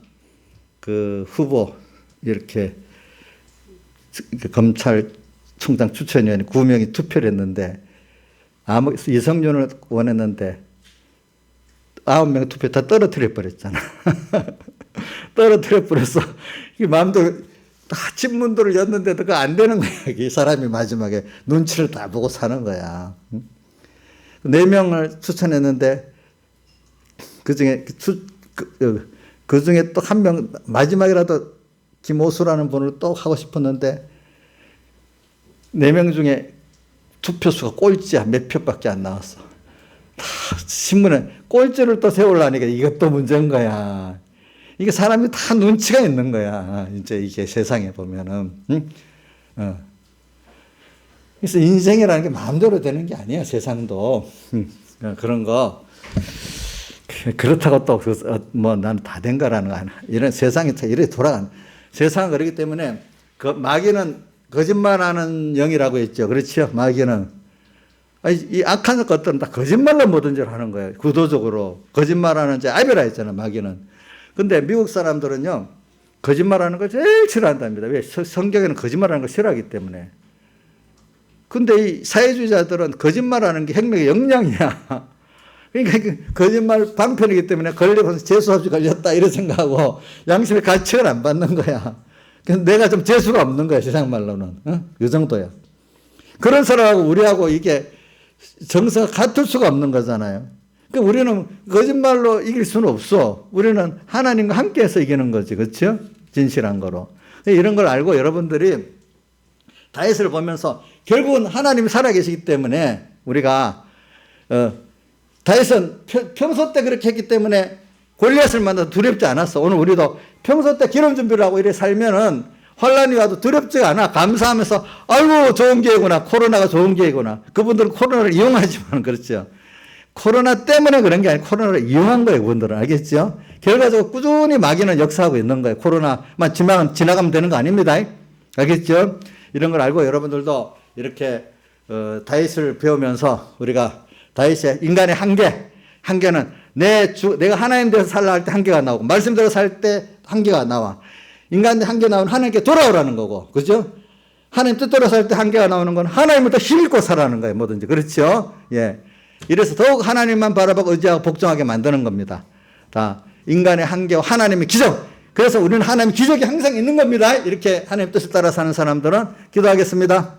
그 후보 이렇게 검찰총장 총장 추천위원이 9명이 투표를 했는데 이성윤을 원했는데 9명 투표 다 떨어뜨려 버렸잖아. 떨어뜨려 버렸어. 이 마음대로 다 친문들을 였는데도 그거 안 되는 거야. 이 사람이 마지막에 눈치를 다 보고 사는 거야. 4명을 추천했는데 그중에 그중에 또 한 명 마지막이라도 김오수라는 분을 또 하고 싶었는데 4명 중에 투표수가 꼴찌야. 몇 표밖에 안 나왔어. 다 신문에 꼴찌를 또 세우려니까 이것도 문제인 거야. 이게 사람이 다 눈치가 있는 거야. 이제 이게 세상에 보면은. 응? 그래서 인생이라는 게 마음대로 되는 게 아니야. 세상도. 그런 거. 그렇다고 또 뭐 난 다 된 거라는 거 아니야. 이런 세상이 이렇게 돌아가는. 세상은 그렇기 때문에 그 마귀는 거짓말하는 영이라고 했죠. 그렇죠? 마귀는. 이 악한 것들은 다 거짓말로 모든 줄 하는 거예요. 구도적으로. 거짓말하는 자 아비라 했잖아, 마귀는. 근데 미국 사람들은요, 거짓말하는 걸 제일 싫어한답니다. 왜? 성경에는 거짓말하는 걸 싫어하기 때문에. 근데 이 사회주의자들은 거짓말하는 게 생명의 역량이야. 그러니까 거짓말 방편이기 때문에 걸리고 재수 없이 걸렸다 이런 생각하고 양심의 가책을 안 받는 거야. 그래서 내가 좀 재수가 없는 거야, 세상 말로는. 이 정도야. 그런 사람하고 우리하고 이게 정서가 같을 수가 없는 거잖아요. 그러니까 우리는 거짓말로 이길 수는 없어. 우리는 하나님과 함께해서 이기는 거지. 그렇죠? 진실한 거로. 이런 걸 알고 여러분들이 다윗을 보면서 결국은 하나님이 살아계시기 때문에 우리가 다윗은 평소 때 그렇게 했기 때문에 골리앗을 만나도 두렵지 않았어. 오늘 우리도 평소 때 기름 준비를 하고 이래 살면은 환란이 와도 두렵지가 않아. 감사하면서 아이고 좋은 기회구나. 코로나가 좋은 기회구나. 그분들은 코로나를 이용하지만 그렇죠. 코로나 때문에 그런 게 아니라 코로나를 이용한 거예요. 그분들은. 알겠죠? 결과적으로 꾸준히 마귀는 역사하고 있는 거예요. 코로나만 지나가면 되는 거 아닙니다. 알겠죠? 이런 걸 알고 여러분들도 이렇게 다윗을 배우면서 우리가 다윗의 인간의 한계는 내가 하나님 대해서 살라 할 때 한계가 나오고 말씀대로 살 때 한계가 나와. 인간의 한계 나오면 하나님께 돌아오라는 거고, 그죠? 하나님 뜻대로 살 때 한계가 나오는 건 하나님을 더 힘입고 살아가는 거예요, 뭐든지. 그렇죠? 예. 이래서 더욱 하나님만 바라보고 의지하고 복종하게 만드는 겁니다. 다 인간의 한계와 하나님의 기적. 그래서 우리는 하나님의 기적이 항상 있는 겁니다. 이렇게 하나님 뜻을 따라 사는 사람들은 기도하겠습니다.